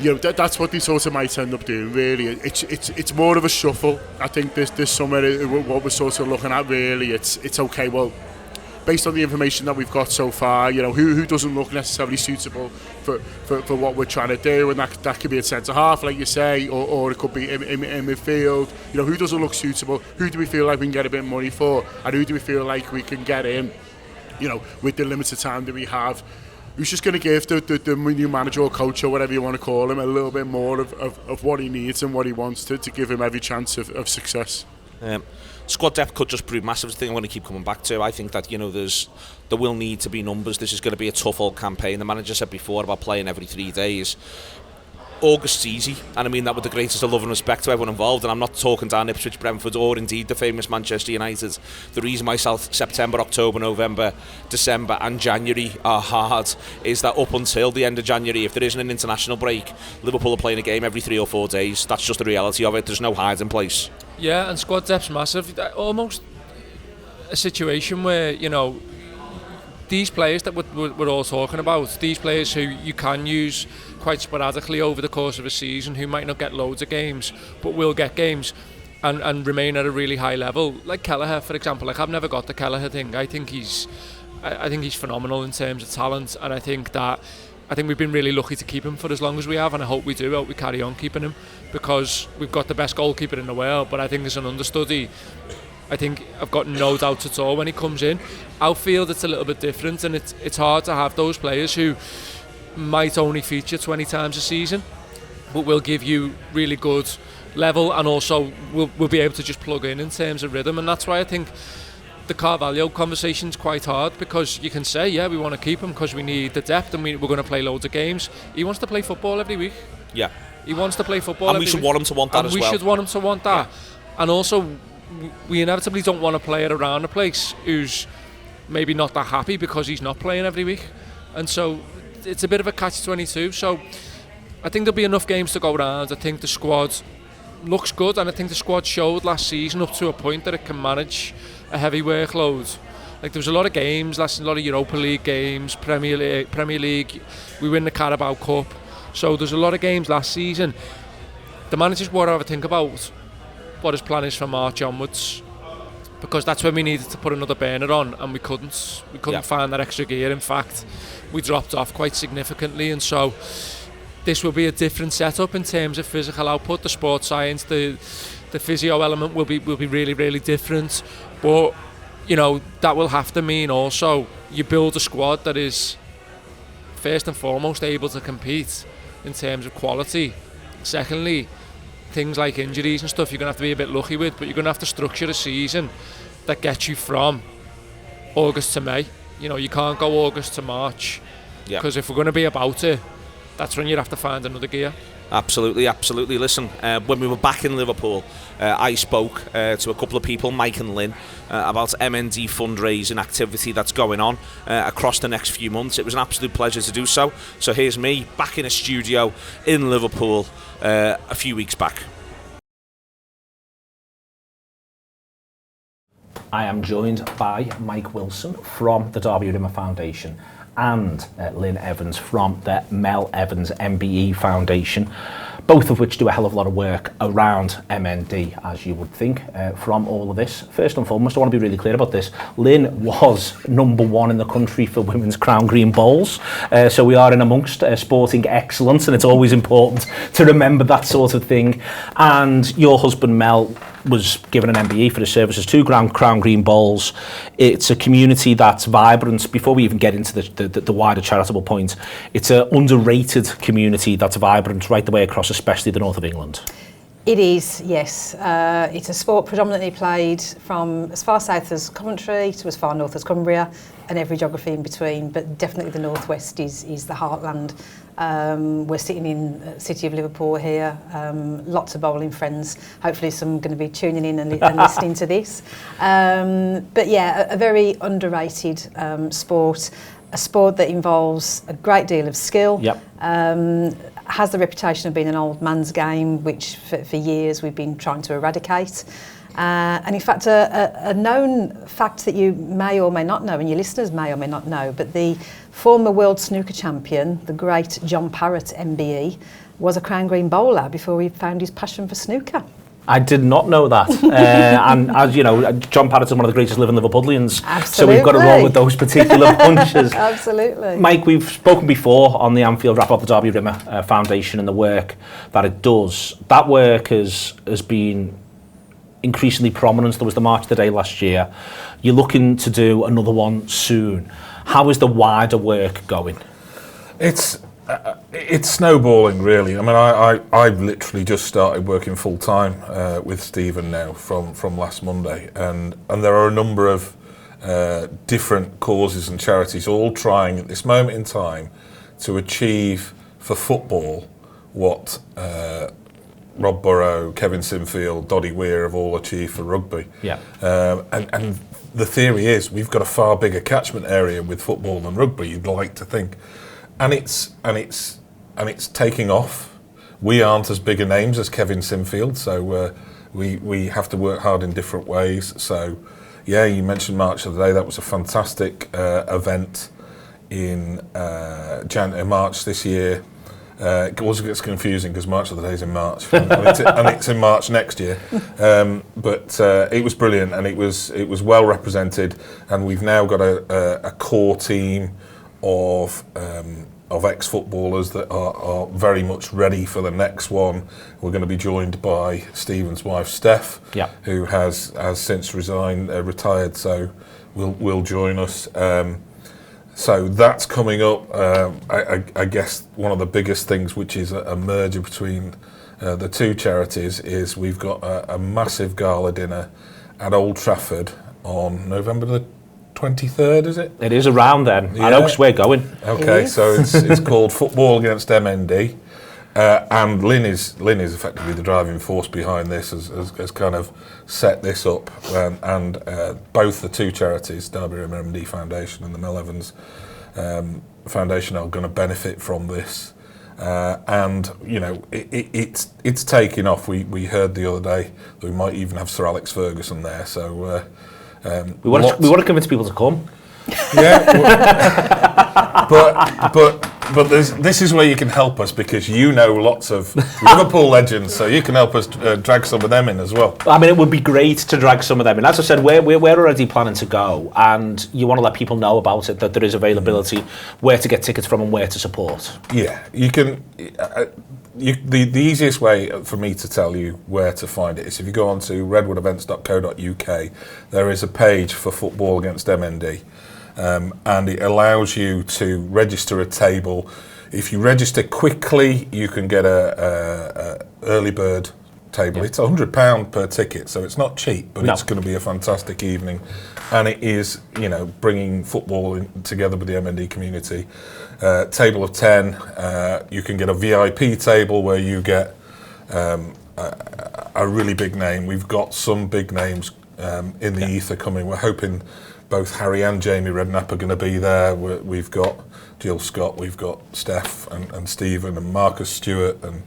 you know, that's what they sort of might end up doing. Really, it's more of a shuffle. I think this summer, what we're sort of looking at, really, it's okay. Well, based on the information that we've got so far, you know, who doesn't look necessarily suitable for what we're trying to do, and that could be at centre half, like you say, or it could be in midfield. You know, who doesn't look suitable? Who do we feel like we can get a bit of money for, and who do we feel like we can get in, you know, with the limited time that we have? Who's just going to give the new manager or coach or whatever you want to call him a little bit more of what he needs and what he wants to give him every chance of success. Squad depth could just prove massive. The thing I'm going to keep coming back to, I think that, you know, there will need to be numbers. This is going to be a tough old campaign. The manager said before about playing every 3 days. August's easy, and I mean that with the greatest of love and respect to everyone involved, and I'm not talking down Ipswich, Brentford, or indeed the famous Manchester United. The reason why September, October, November, December and January are hard is that up until the end of January, if there isn't an international break, Liverpool are playing a game every 3 or 4 days. That's just the reality of it. There's no hiding place. Yeah, and squad depth's massive. Almost a situation where, you know, these players that we're all talking about, these players who you can use quite sporadically over the course of a season, who might not get loads of games but will get games and remain at a really high level, like Kelleher, for example. Like, I've never got the Kelleher thing. I think he's phenomenal in terms of talent, and I think we've been really lucky to keep him for as long as we have, and I hope we do. I hope we carry on keeping him, because we've got the best goalkeeper in the world. But I think as an understudy, I think I've got no doubt at all when he comes in. Outfield, it's a little bit different, and it's hard to have those players who might only feature 20 times a season, but will give you really good level, and also will be able to just plug in terms of rhythm. And that's why I think the Carvalho conversation's quite hard, because you can say, yeah, we want to keep him because we need the depth and we're going to play loads of games. He wants to play football every week. Yeah. He wants to play football every week. And we should want him to want that as well. And we should want him to want that. Yeah. And also, we inevitably don't want a player around the place who's maybe not that happy because he's not playing every week. And so it's a bit of a catch-22. So I think there'll be enough games to go around. I think the squad looks good, and I think the squad showed last season up to a point that it can manage a heavy workload. Like, there was a lot of games, a lot of Europa League games, Premier League, we win the Carabao Cup. So there's a lot of games last season. The manager's what I have to think about what his plan is from March onwards, because that's when we needed to put another burner on, and we couldn't find that extra gear. In fact, we dropped off quite significantly, and so this will be a different setup in terms of physical output. The sports science, the physio element will be really, really different. But, you know, that will have to mean also you build a squad that is first and foremost able to compete in terms of quality. Secondly, things like injuries and stuff you're going to have to be a bit lucky with, but you're going to have to structure a season that gets you from August to May. You know, you can't go August to March, because if we're going to be about it, that's when you'd have to find another gear. Absolutely. Listen, when we were back in Liverpool, I spoke to a couple of people, Mike and Lynn, about MND fundraising activity that's going on across the next few months. It was an absolute pleasure to do so. So here's me back in a studio in Liverpool a few weeks back. I am joined by Mike Wilson from the Darby Rimmer Foundation and Lynn Evans from the Mel Evans MBE Foundation. both of which do a hell of a lot of work around MND, as you would think, from all of this. First and foremost, I want to be really clear about this. Lynn was #1 in the country for women's crown green bowls, so we are in amongst sporting excellence, and it's always important to remember that sort of thing. And your husband Mel was given an MBE for his services, 2 crown green bowls. It's a community that's vibrant. Before we even get into the wider charitable point, it's an underrated community that's vibrant right the way across, especially the north of England. It is, yes. It's a sport predominantly played from as far south as Coventry to as far north as Cumbria, and every geography in between, but definitely the northwest is the heartland. We're sitting in the city of Liverpool here, lots of bowling friends, hopefully some going to be tuning in and listening to this. But yeah, a very underrated sport, a sport that involves a great deal of skill. Yep. Has the reputation of being an old man's game, which for years we've been trying to eradicate. And in fact, a known fact that you may or may not know, and your listeners may or may not know, but the former world snooker champion, the great John Parrott MBE, was a crown green bowler before he found his passion for snooker. I did not know that. And as you know, John Parrott is one of the greatest living Liverpudlians. Absolutely. So we've got to roll with those particular punches. Absolutely. Mike, we've spoken before on the Anfield Wrap about the Darby Rimmer Foundation and the work that it does. That work has been increasingly prominent. There was the March of the Day last year. You're looking to do another one soon. How is the wider work going? It's snowballing, really. I mean, I've literally just started working full time with Stephen now from last Monday, and there are a number of different causes and charities all trying at this moment in time to achieve for football what Rob Burrow, Kevin Sinfield, Doddy Weir have all achieved for rugby. Yeah. And the theory is we've got a far bigger catchment area with football than rugby, you'd like to think. And it's taking off. We aren't as big a names as Kevin Sinfield, so we have to work hard in different ways. So, yeah, you mentioned March of the Day. That was a fantastic event in March this year. It always gets confusing because March of the Day is in March, and it's in March next year. But it was brilliant, and it was well represented, and we've now got a core team of ex-footballers that are very much ready for the next one. We're going to be joined by Stephen's wife Steph, yeah, who has since retired, so will join us. So that's coming up. I guess one of the biggest things, which is a merger between the two charities, is we've got a massive gala dinner at Old Trafford on November the 23rd, is it? It is around then. Yeah. I know because we're going. Okay, so it's called Football Against MND, and Lynn is effectively the driving force behind this, has kind of set this up, and both the two charities, Darby Rimmer MND Foundation and the Mel Evans Foundation, are going to benefit from this. And you know, it's taking off. We heard the other day that we might even have Sir Alex Ferguson there. So we want to convince people to come. Yeah, but this is where you can help us, because you know lots of Liverpool legends, so you can help us drag some of them in as well. I mean, it would be great to drag some of them in. As I said, we're already planning to go, and you want to let people know about it, that there is availability, where to get tickets from and where to support. Yeah, you can. The easiest way for me to tell you where to find it is if you go on to redwoodevents.co.uk. There is a page for Football Against MND. And it allows you to register a table. If you register quickly, you can get a early bird table. Yeah. It's £100 per ticket, so it's not cheap, but it's going to be a fantastic evening, and it is, you know, bringing football together with the MND community. Table of 10. You can get a VIP table where you get a really big name. We've got some big names in the ether coming. We're hoping both Harry and Jamie Redknapp are going to be there. We've got Jill Scott, we've got Steph and Stephen and Marcus Stewart and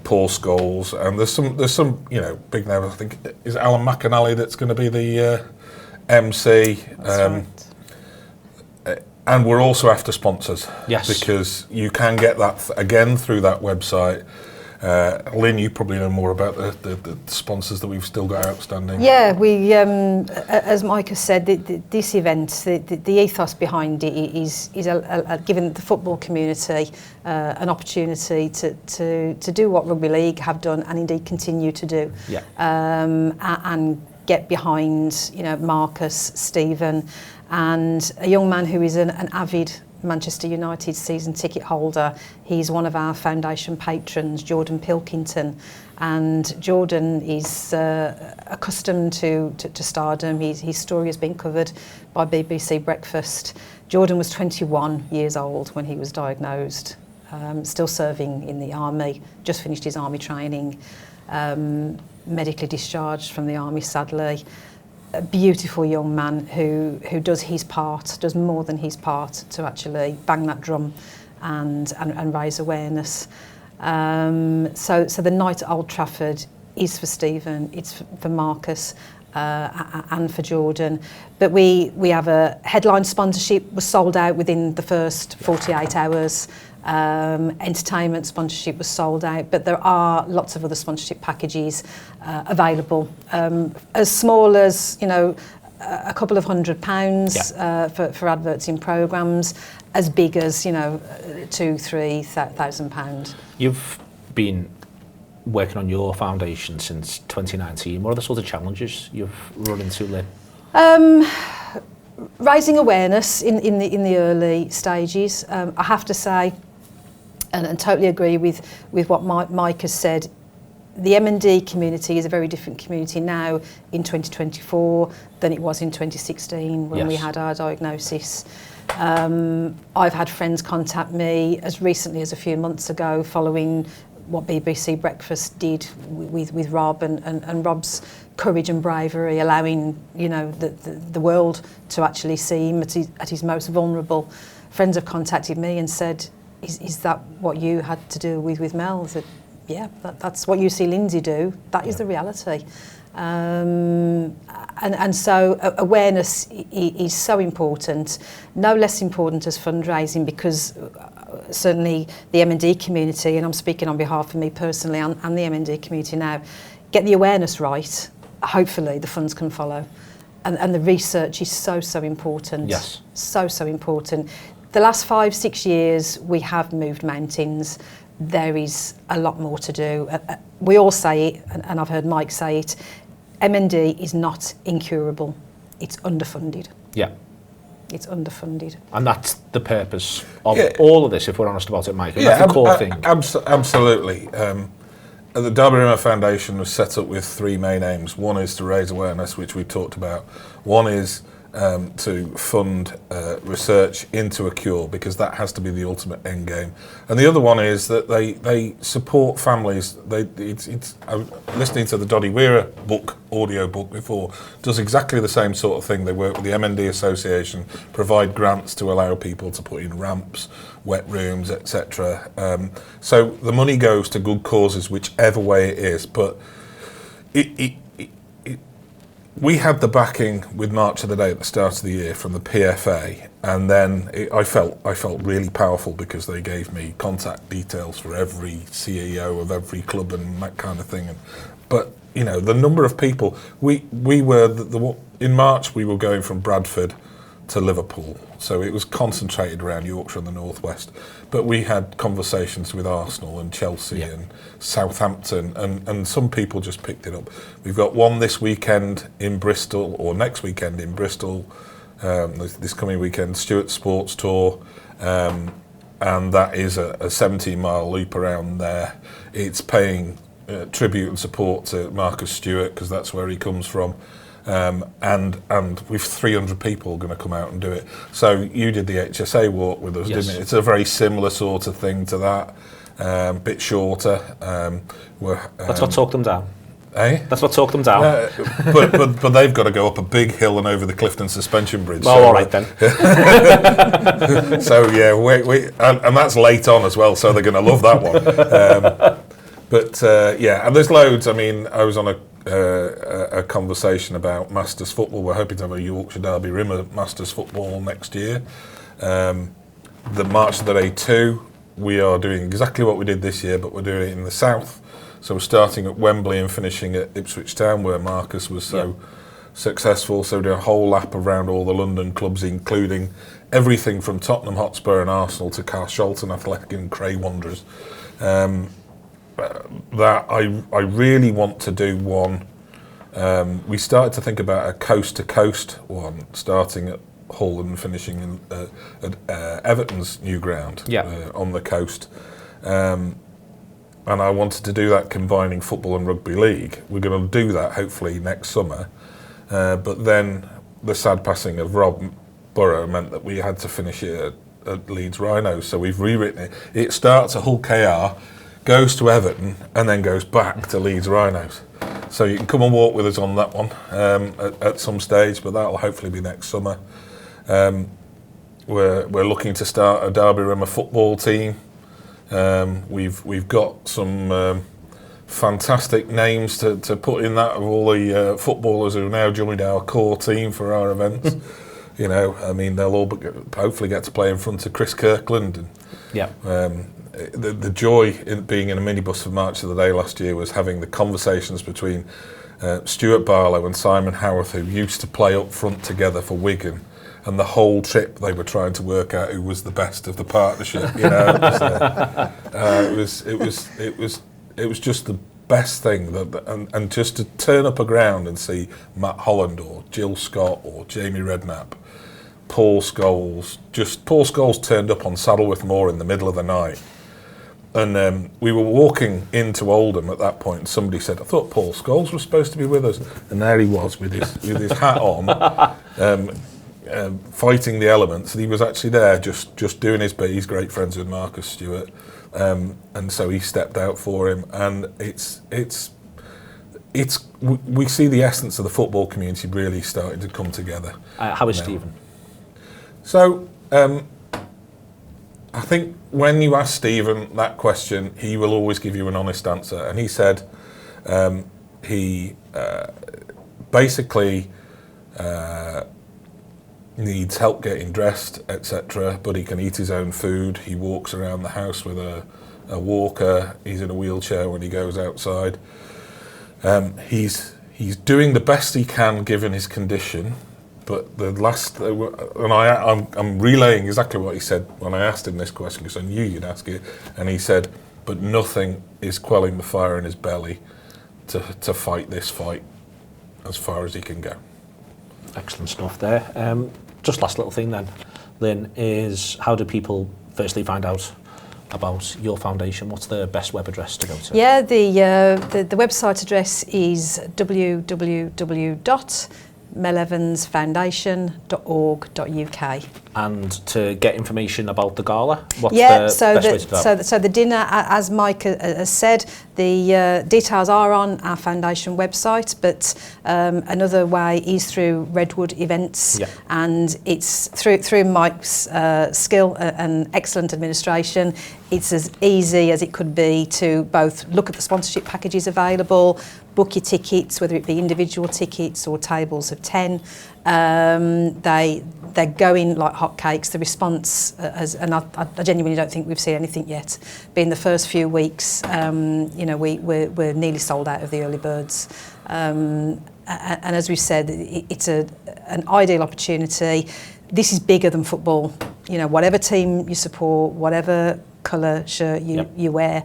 Paul Scholes, and there's some you know big names. I think is Alan McAnally that's going to be the MC. Right. And we're also after sponsors. Yes, because you can get that again through that website. Lynn, you probably know more about the sponsors that we've still got outstanding. Yeah, we, as Mike has said, this event, the ethos behind it is giving the football community an opportunity to do what Rugby League have done and indeed continue to do. Yeah. And get behind, Marcus, Stephen, and a young man who is an avid Manchester United season ticket holder. He's one of our foundation patrons, Jordan Pilkington, and Jordan is accustomed to stardom. His story has been covered by BBC Breakfast. Jordan was 21 years old when he was diagnosed, still serving in the army, just finished his army training, medically discharged from the army, sadly. A beautiful young man who does his part, does more than his part to actually bang that drum and raise awareness. So the night at Old Trafford is for Stephen, it's for Marcus, and for Jordan. But we have a headline sponsorship was sold out within the first 48 hours. Entertainment sponsorship was sold out, but there are lots of other sponsorship packages available, as small as a couple of £100 for adverts in programmes, as big as £2,000-3,000. You've been working on your foundation since 2019. What are the sort of challenges you've run into, Lynn? Raising awareness in the early stages. I have to say, and totally agree with what Mike has said, the MND community is a very different community now in 2024 than it was in 2016 when we had our diagnosis. I've had friends contact me as recently as a few months ago following what BBC Breakfast did with Rob and Rob's courage and bravery, allowing the world to actually see him at his most vulnerable. Friends have contacted me and said, is that what you had to do with Mel? I said, yeah, that's what you see Lindsay do. That is the reality. And so awareness is so important, no less important as fundraising, because certainly the MND community, and I'm speaking on behalf of me personally and the MND community now, get the awareness right, hopefully the funds can follow. And the research is so important. Yes. So important. The last 5-6 years, we have moved mountains. There is a lot more to do. We all say it, and I've heard Mike say it, MND is not incurable. It's underfunded. Yeah. It's underfunded. And that's the purpose of all of this, if we're honest about it, Mike. That's the core thing. Absolutely. The Darby Rimmer Foundation was set up with three main aims. One is to raise awareness, which we talked about. One is to fund research into a cure, because that has to be the ultimate end game. And the other one is that they support families. I'm listening to the Darby Rimmer audio book before, does exactly the same sort of thing. They work with the MND Association, provide grants to allow people to put in ramps, wet rooms, etc. So the money goes to good causes, whichever way it is. But we had the backing with March of the Day at the start of the year from the PFA, and then I felt really powerful because they gave me contact details for every CEO of every club and that kind of thing. But the number of people we were in March, we were going from Bradford to Liverpool, so it was concentrated around Yorkshire and the Northwest. But we had conversations with Arsenal and Chelsea and Southampton, and some people just picked it up. We've got one this weekend in Bristol, or next weekend in Bristol, this coming weekend, Stewart Sports Tour, and that is a 17-mile loop around there. It's paying tribute and support to Marcus Stewart, because that's where he comes from. And we've 300 people going to come out and do it. So you did the HSA walk with us, didn't it? It's a very similar sort of thing to that, bit shorter. That's what talked them down. Eh? That's what talked them down. But they've got to go up a big hill and over the Clifton Suspension Bridge. Oh, all right then. So yeah, and that's late on as well, so they're going to love that one. And there's loads. I mean, I was on a conversation about Masters football. We're hoping to have a Yorkshire Darby Rimmer Masters football next year. The March of the Day 2 we are doing exactly what we did this year, but we're doing it in the south. So we're starting at Wembley and finishing at Ipswich Town, where Marcus was so successful. So we do a whole lap around all the London clubs, including everything from Tottenham Hotspur and Arsenal to Carshalton Athletic and Cray Wanderers. That I really want to do one. We started to think about a coast-to-coast one, starting at Hull and finishing in, at Everton's new ground on the coast. And I wanted to do that combining football and rugby league. We're going to do that hopefully next summer. But then the sad passing of Rob Burrow meant that we had to finish it at Leeds Rhinos. So we've rewritten it. It starts at Hull KR, goes to Everton, and then goes back to Leeds Rhinos. So you can come and walk with us on that one at some stage, but that'll hopefully be next summer. We're looking to start a Darby Rimmer football team. We've got some fantastic names to put in that of all the footballers who have now joined our core team for our events. You know, I mean, they'll all hopefully get to play in front of Chris Kirkland. And, the joy in being in a minibus for March of the Day last year was having the conversations between Stuart Barlow and Simon Howarth, who used to play up front together for Wigan. And the whole trip they were trying to work out who was the best of the partnership. You know, it was just the best thing and just to turn up a ground and see Matt Holland or Jill Scott or Jamie Redknapp, Paul Scholes. Paul Scholes turned up on Saddleworth Moor in the middle of the night, and we were walking into Oldham at that point. And somebody said, "I thought Paul Scholes was supposed to be with us," and there he was with his hat on. Fighting the elements, and he was actually there just doing his bit. He's great friends with Marcus Stewart, and so he stepped out for him. And we see the essence of the football community really starting to come together. How is Stephen? So I think when you ask Stephen that question, he will always give you an honest answer. And he said he basically needs help getting dressed, etc., but he can eat his own food. He walks around the house with a walker. He's in a wheelchair when he goes outside. He's doing the best he can given his condition. But the last, and I'm relaying exactly what he said when I asked him this question, because I knew you'd ask it, and he said, "But nothing is quelling the fire in his belly to fight this fight as far as he can go." Excellent stuff there. Just last little thing then, Lynn, is how do people firstly find out about your foundation? What's the best web address to go to? Yeah, the website address is www.mellevansfoundation.org.uk. And to get information about the gala, what's the best way to do that? So the dinner, as Mike has said, the details are on our foundation website, but another way is through Redwood Events, and it's through Mike's skill and excellent administration. It's as easy as it could be to both look at the sponsorship packages available, book your tickets, whether it be individual tickets or tables of 10. They're going like hotcakes. The response and I genuinely don't think we've seen anything yet. Being the first few weeks, we're nearly sold out of the early birds. And as we've said, it's an ideal opportunity. This is bigger than football. You know, whatever team you support, whatever colour shirt you wear,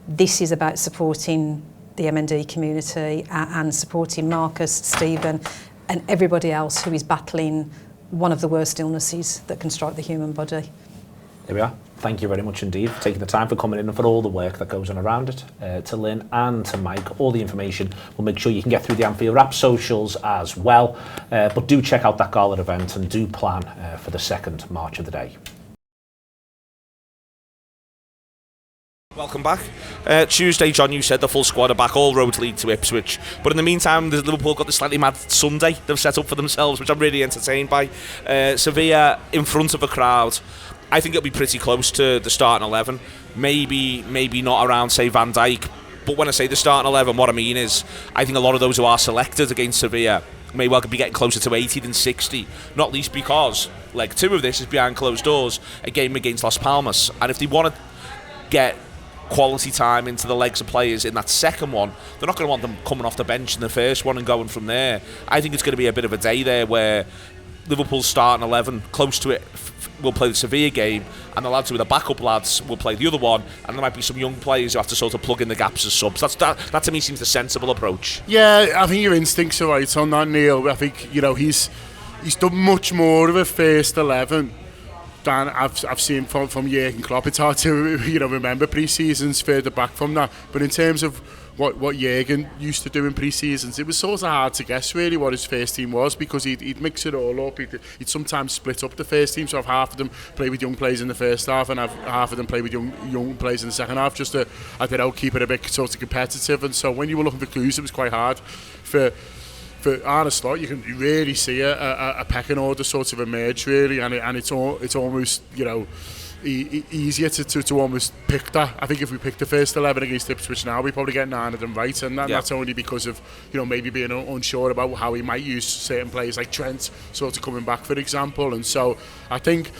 this is about supporting the MND community and supporting Marcus, Stephen, and everybody else who is battling one of the worst illnesses that can strike the human body. There we are. Thank you very much indeed for taking the time, for coming in, and for all the work that goes on around it. To Lynn and to Mike, all the information, we'll make sure you can get through the Anfield Wrap socials as well. But do check out that gala event and do plan for the 2nd March of the Day. Welcome back. Tuesday, John, you said the full squad are back, all roads lead to Ipswich. But in the meantime, the Liverpool got the slightly mad Sunday they've set up for themselves, which I'm really entertained by. Sevilla in front of a crowd. I think it'll be pretty close to the starting 11. Maybe not around, say, Van Dijk. But when I say the starting 11, what I mean is I think a lot of those who are selected against Sevilla may well be getting closer to 80 than 60, not least because leg 2 of this is behind closed doors, a game against Las Palmas. And if they want to get quality time into the legs of players in that second one, they're not going to want them coming off the bench in the first one and going from there. I think it's going to be a bit of a day there where Liverpool's starting 11, close to it, will play the Sevilla game, and the lads who are the backup lads will play the other one, and there might be some young players who have to sort of plug in the gaps as subs. That to me seems the sensible approach. Yeah, I think your instincts are right on that, Neil. I think, you know, he's done much more of a first 11 than I've seen from Jurgen Klopp. It's hard to, you know, remember pre-seasons further back from that, but in terms of what Jurgen used to do in pre-seasons, it was sort of hard to guess really what his first team was, because he'd mix it all up. He'd sometimes split up the first team, so have half of them play with young players in the first half and have half of them play with young players in the second half, just to, I don't know, keep it a bit sort of competitive. And so when you were looking for clues, it was quite hard for Arne Slot. You can really see a pecking order sort of emerge really, and it's almost, you know, easier to almost pick that. I think if we pick the first 11 against Ipswich now, we probably get 9 of them right, and that's only because of, you know, maybe being unsure about how he might use certain players like Trent sort of coming back, for example. And so I think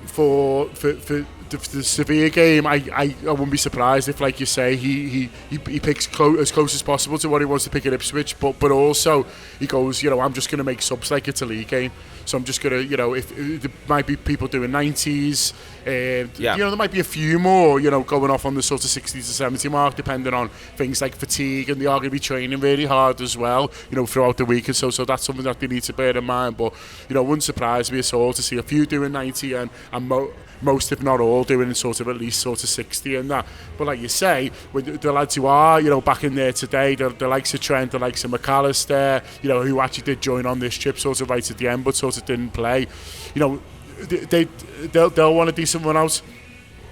for the Sevilla game, I wouldn't be surprised if, like you say, he picks as close as possible to what he wants to pick at Ipswich, but also he goes, you know, I'm just going to make subs like it's a league game. So I'm just going to, you know, if there might be people doing 90s, you know, there might be a few more, you know, going off on the sort of 60 to 70 mark, depending on things like fatigue, and they are going to be training really hard as well, you know, throughout the week. And so that's something that they need to bear in mind. But, you know, it wouldn't surprise me at all to see a few doing 90 and most, if not all, doing sort of at least sort of 60 and that. But like you say, with the lads who are, you know, back in there today, the likes of Trent, the likes of McAllister, you know, who actually did join on this trip sort of right at the end, but sort of didn't play. You know, they'll want a decent run out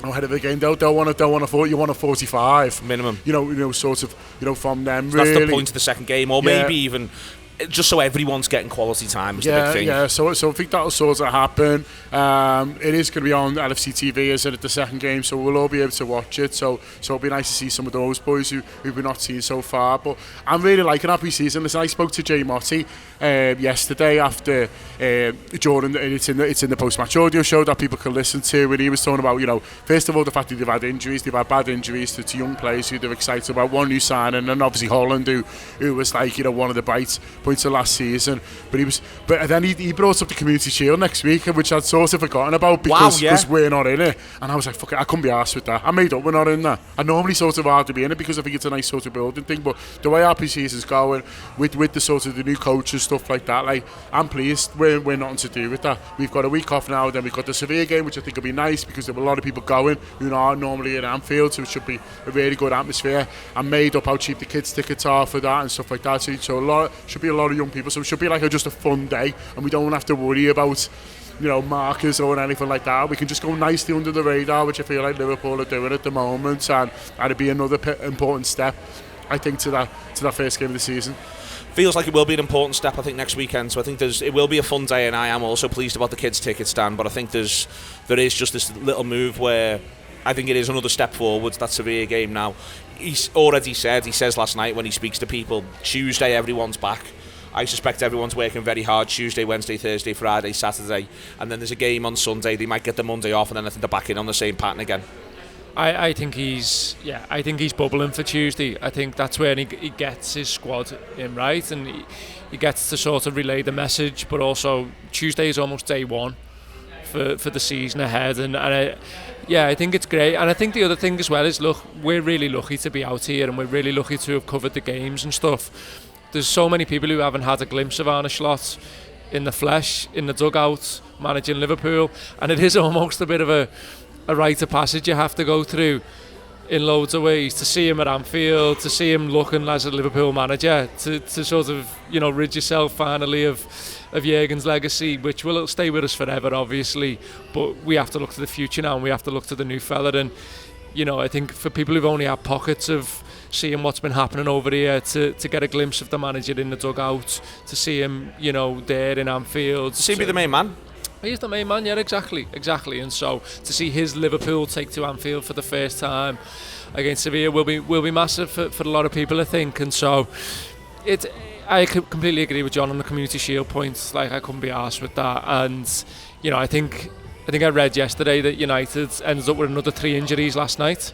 ahead of the game. They'll want a 45 minimum. You know, sort of, you know, from them. So really. That's the point of the second game, or maybe even just so everyone's getting quality time is the big thing. Yeah, so I think that'll sort of happen. It is going to be on LFC TV, is it, at the second game, so we'll all be able to watch it. So it'll be nice to see some of those boys who've been not seen so far. But I'm really liking our pre-season. Listen, I spoke to Jay Motti yesterday after Jordan. It's in the post-match audio show that people can listen to, and he was talking about, you know, first of all, the fact that they've had injuries, they've had bad injuries to young players who they're excited about. One new signing, and obviously Holland, who was like, you know, one of the bright points of last season. But then he brought up the Community Shield next week, which I'd sort of forgotten about because we're not in it. And I was like, fuck it, I couldn't be arsed with that. I made up we're not in that. I normally sort of hard to be in it because I think it's a nice sort of building thing. But the way our pre-season's going, with the sort of the new coaches, stuff like that, like, I'm pleased we're nothing to do with that. We've got a week off now, then we've got the Sevilla game, which I think will be nice because there were a lot of people going who aren't normally in Anfield, so it should be a really good atmosphere. I made up how cheap the kids' tickets are for that and stuff like that. So should be a lot of young people. So it should be like just a fun day, and we don't have to worry about, you know, markers or anything like that. We can just go nicely under the radar, which I feel like Liverpool are doing at the moment, and it'd be another important step, I think, to that first game of the season. Feels like it will be an important step, I think, next weekend. So I think it will be a fun day, and I am also pleased about the kids' ticket stand. But I think there is just this little move where I think it is another step forward. That Sevilla game now. He's already said, he says last night when he speaks to people, Tuesday everyone's back. I suspect everyone's working very hard Tuesday, Wednesday, Thursday, Friday, Saturday, and then there's a game on Sunday. They might get the Monday off, and then I think they're back in on the same pattern again. I think he's bubbling for Tuesday. I think that's where he gets his squad in right, and he gets to sort of relay the message. But also Tuesday is almost day one for the season ahead, and I think it's great. And I think the other thing as well is, look, we're really lucky to be out here, and we're really lucky to have covered the games and stuff. There's so many people who haven't had a glimpse of Arne Slot in the flesh, in the dugout, managing Liverpool, and it is almost a bit of a rite of passage you have to go through in loads of ways to see him at Anfield, to see him looking as a Liverpool manager, to sort of, you know, rid yourself finally of Jurgen's legacy, which will stay with us forever, obviously, but we have to look to the future now, and we have to look to the new fella. And, you know, I think for people who've only had pockets of seeing what's been happening over here, to get a glimpse of the manager in the dugout, to see him, you know, there in Anfield. See him be the main man. He's the main man, yeah, exactly. And so to see his Liverpool take to Anfield for the first time against Sevilla will be massive for a lot of people, I think. And so I completely agree with John on the Community Shield points. Like, I couldn't be arsed with that. And, you know, I think I think I read yesterday that United ended up with another 3 injuries last night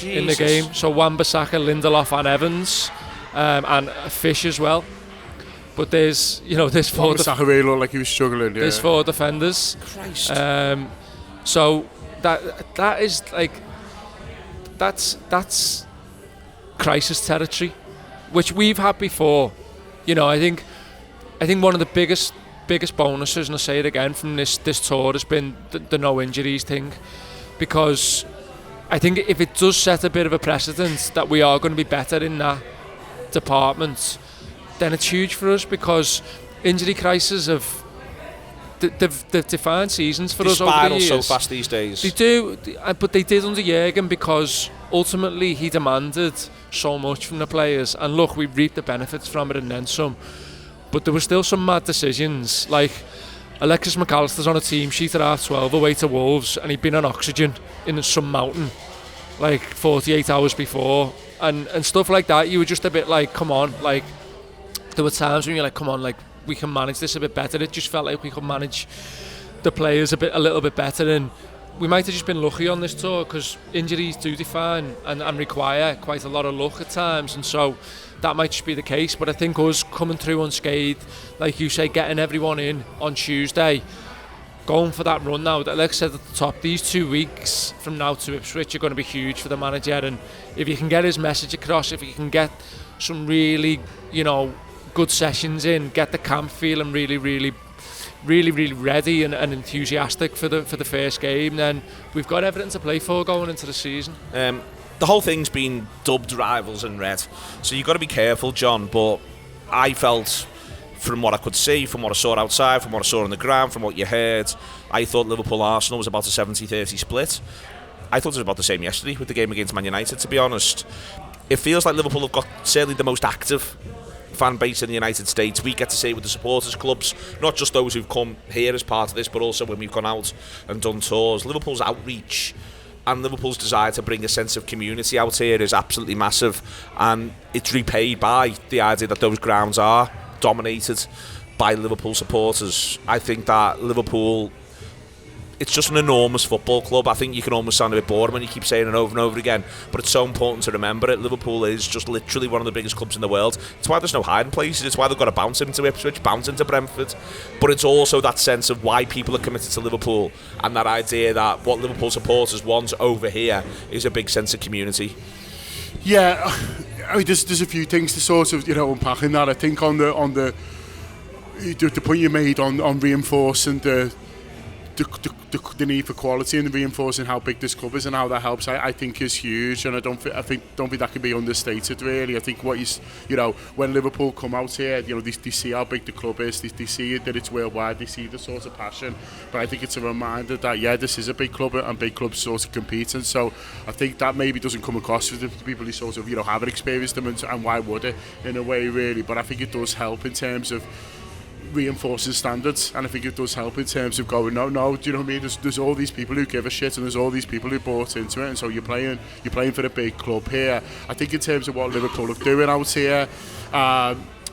in the game. So Wan-Bissaka, Lindelof and Evans, and Fish as well. But there's 4 Wan-Bissaka really looked like he was struggling. Yeah. There's 4 defenders. Christ. So that is like that's crisis territory, which we've had before. I think one of the biggest bonuses, and I say it again, from this tour has been the no injuries thing, because I think if it does set a bit of a precedent that we are going to be better in that department, then it's huge for us, because injury crises they've defined seasons for us over the years. They spiral so fast these days. They do, but they did under Jurgen, because ultimately he demanded so much from the players, and look, we reaped the benefits from it and then some. But there were still some mad decisions, like Alexis McAllister's on a team sheet at half-12 away to Wolves, and he'd been on oxygen in some mountain like 48 hours before, and stuff like that. You were just a bit like, come on, like there were times when you're like, come on, like we can manage this a bit better. It just felt like we could manage the players a little bit better, and we might have just been lucky on this tour, because injuries do define and require quite a lot of luck at times, and so that might just be the case. But I think us coming through unscathed, like you say, getting everyone in on Tuesday, going for that run now, that, like I said at the top, these 2 weeks from now to Ipswich are going to be huge for the manager, and if you can get his message across, if you can get some really, good sessions in, get the camp feeling really ready and enthusiastic for the first game, then we've got everything to play for going into the season. The whole thing's been dubbed Rivals in Red, so you've got to be careful, John, but I felt, from what I could see, from what I saw outside, from what I saw on the ground, from what you heard, I thought Liverpool-Arsenal was about a 70-30 split. I thought it was about the same yesterday with the game against Man United, to be honest. It feels like Liverpool have got certainly the most active fan base in the United States. We get to see it with the supporters clubs, not just those who've come here as part of this, but also when we've gone out and done tours. Liverpool's outreach and Liverpool's desire to bring a sense of community out here is absolutely massive, and it's repaid by the idea that those grounds are dominated by Liverpool supporters. I think that Liverpool, it's just an enormous football club. I think you can almost sound a bit bored when you keep saying it over and over again, but it's so important to remember it. Liverpool is just literally one of the biggest clubs in the world. It's why there's no hiding places. It's why they've got to bounce into Ipswich, bounce into Brentford. But it's also that sense of why people are committed to Liverpool, and that idea that what Liverpool supporters want over here is a big sense of community. Yeah, I mean, there's a few things to sort of unpack in that. I think on the point you made on reinforcing the need for quality and reinforcing how big this club is and how that helps, I think is huge, and I don't think that can be understated really. I think when Liverpool come out here, they see how big the club is, they see that it's worldwide, they see the sort of passion, but I think it's a reminder that this is a big club and big clubs sort of compete, and so I think that maybe doesn't come across with the people who sort of haven't experienced them, and why would it in a way really, but I think it does help in terms of reinforcing standards, and I think it does help in terms of going, no, do you know what I mean? There's all these people who give a shit, and there's all these people who bought into it, and so you're playing for a big club here. I think in terms of what Liverpool are doing out here,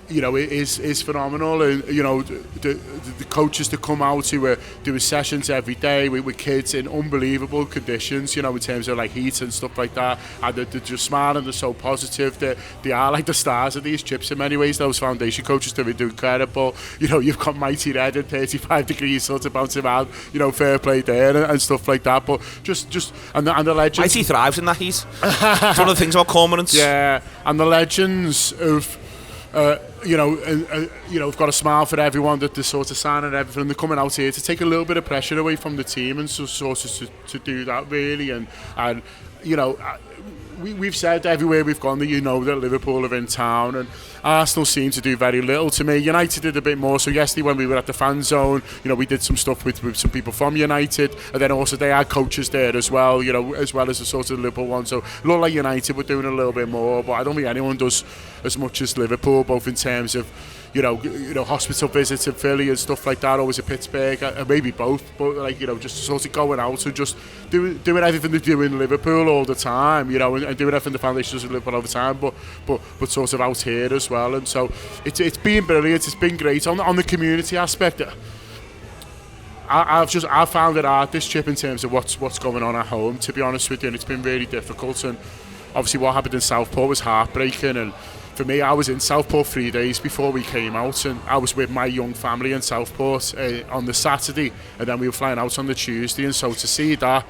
it is phenomenal, and the coaches that come out who are doing sessions every day with kids in unbelievable conditions, in terms of like heat and stuff like that, and they're just smiling, they're so positive, they are like the stars of these trips in many ways. Those foundation coaches, they're incredible. You've got Mighty Red at 35 degrees sort of bouncing around, fair play there and stuff like that, but just and the legends. Mighty thrives in that heat. It's one of the things about cormorants. Yeah, and the legends of have got a smile for everyone, that they're sort of signing everything, and they're coming out here to take a little bit of pressure away from the team, and so sort of to do that really, and we've said everywhere we've gone that that Liverpool are in town, and Arsenal seem to do very little. To me, United did a bit more. So yesterday when we were at the fan zone, we did some stuff with some people from United, and then also they had coaches there as well, as well as the sort of Liverpool one. So it looked like United were doing a little bit more, but I don't think anyone does as much as Liverpool, both in terms of hospital visits in Philly and stuff like that, always at Pittsburgh, and maybe both, but just sort of going out and just doing everything they do in Liverpool all the time, and doing everything the foundation does in Liverpool all the time, but sort of out here as well, and so it's been brilliant, it's been great. On the community aspect, I've found it hard this trip in terms of what's going on at home, to be honest with you, and it's been really difficult. And obviously what happened in Southport was heartbreaking, and for me, I was in Southport 3 days before we came out, and I was with my young family in Southport on the Saturday, and then we were flying out on the Tuesday. And so to see that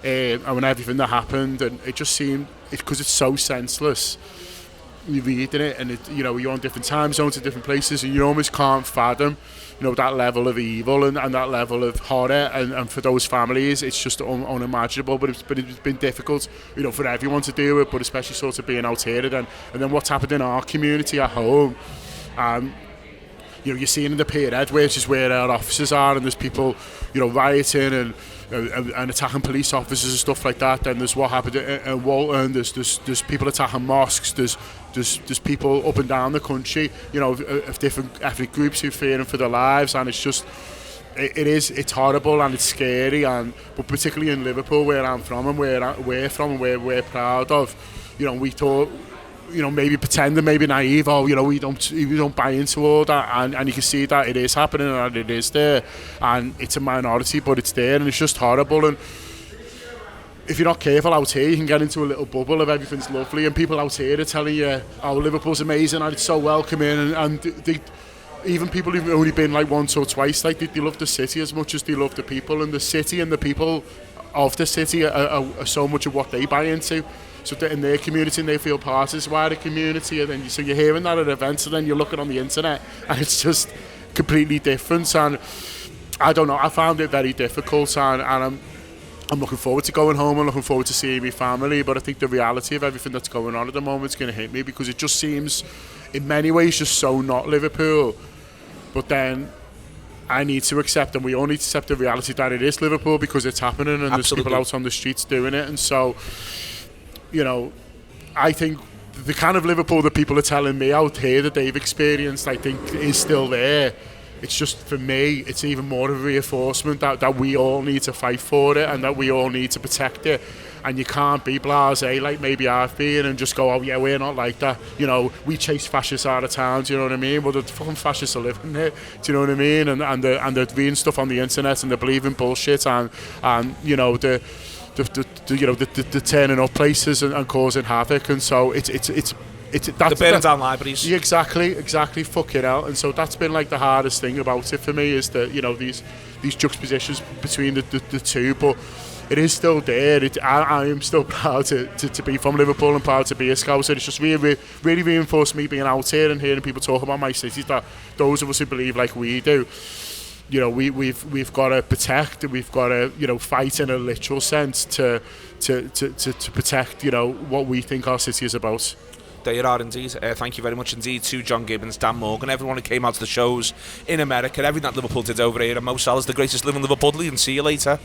and when everything that happened, and it just seemed, because it's so senseless, you're reading it, and you're on different time zones in different places, and you almost can't fathom that level of evil and that level of horror, and for those families it's just unimaginable. But it's been difficult for everyone to deal with, but especially sort of being out here, and then what's happened in our community at home. You're seeing in the Pritchatt, which is where our officers are, and there's people rioting and attacking police officers and stuff like that. Then there's what happened in Walton. There's people attacking mosques. There's people up and down the country, of different ethnic groups who are fearing for their lives, and it's just, it's horrible and it's scary. But particularly in Liverpool, where I'm from and where we're from and where we're proud of, we thought, maybe pretending, maybe naive, we don't buy into all that, and you can see that it is happening and it is there, and it's a minority, but it's there, and it's just horrible. And if you're not careful out here, you can get into a little bubble of everything's lovely, and people out here are telling you, Liverpool's amazing and it's so welcoming, and they, even people who've only been like once or twice, like they love the city as much as they love the people, and the city and the people of the city are so much of what they buy into. So in their community, and they feel part of this wider community, and then so you're hearing that at events, and then you're looking on the internet, and it's just completely different. And I don't know, I found it very difficult, and I'm looking forward to going home. I'm looking forward to seeing my family, but I think the reality of everything that's going on at the moment is going to hit me, because it just seems, in many ways, just so not Liverpool. But then I need to accept, and we all need to accept the reality that it is Liverpool, because it's happening, and there's people out on the streets doing it. And so, I think the kind of Liverpool that people are telling me out here that they've experienced, I think, is still there. It's just, for me, it's even more of a reinforcement that we all need to fight for it, and that we all need to protect it. And you can't be blasé like maybe I've been and just go, oh yeah, we're not like that. We chase fascists out of town, do you know what I mean? Well, the fucking fascists are living here, do you know what I mean? And they're reading stuff on the internet, and they're believing bullshit, and the turning up places and causing havoc. And so it's the burning down libraries. Yeah, exactly, fucking hell. And so that's been like the hardest thing about it for me, is that these juxtapositions between the two, but it is still there. I am still proud to be from Liverpool and proud to be a Scouser. It's just really reinforced me being out here and hearing people talk about my cities, that those of us who believe like we do, we've got to protect, and we've got to fight in a literal sense to protect what we think our city is about. There you are indeed. Thank you very much indeed to John Gibbons, Dan Morgan, everyone who came out to the shows in America, everything that Liverpool did over here, and Mo Salah's the greatest living Liverpudlian. See you later.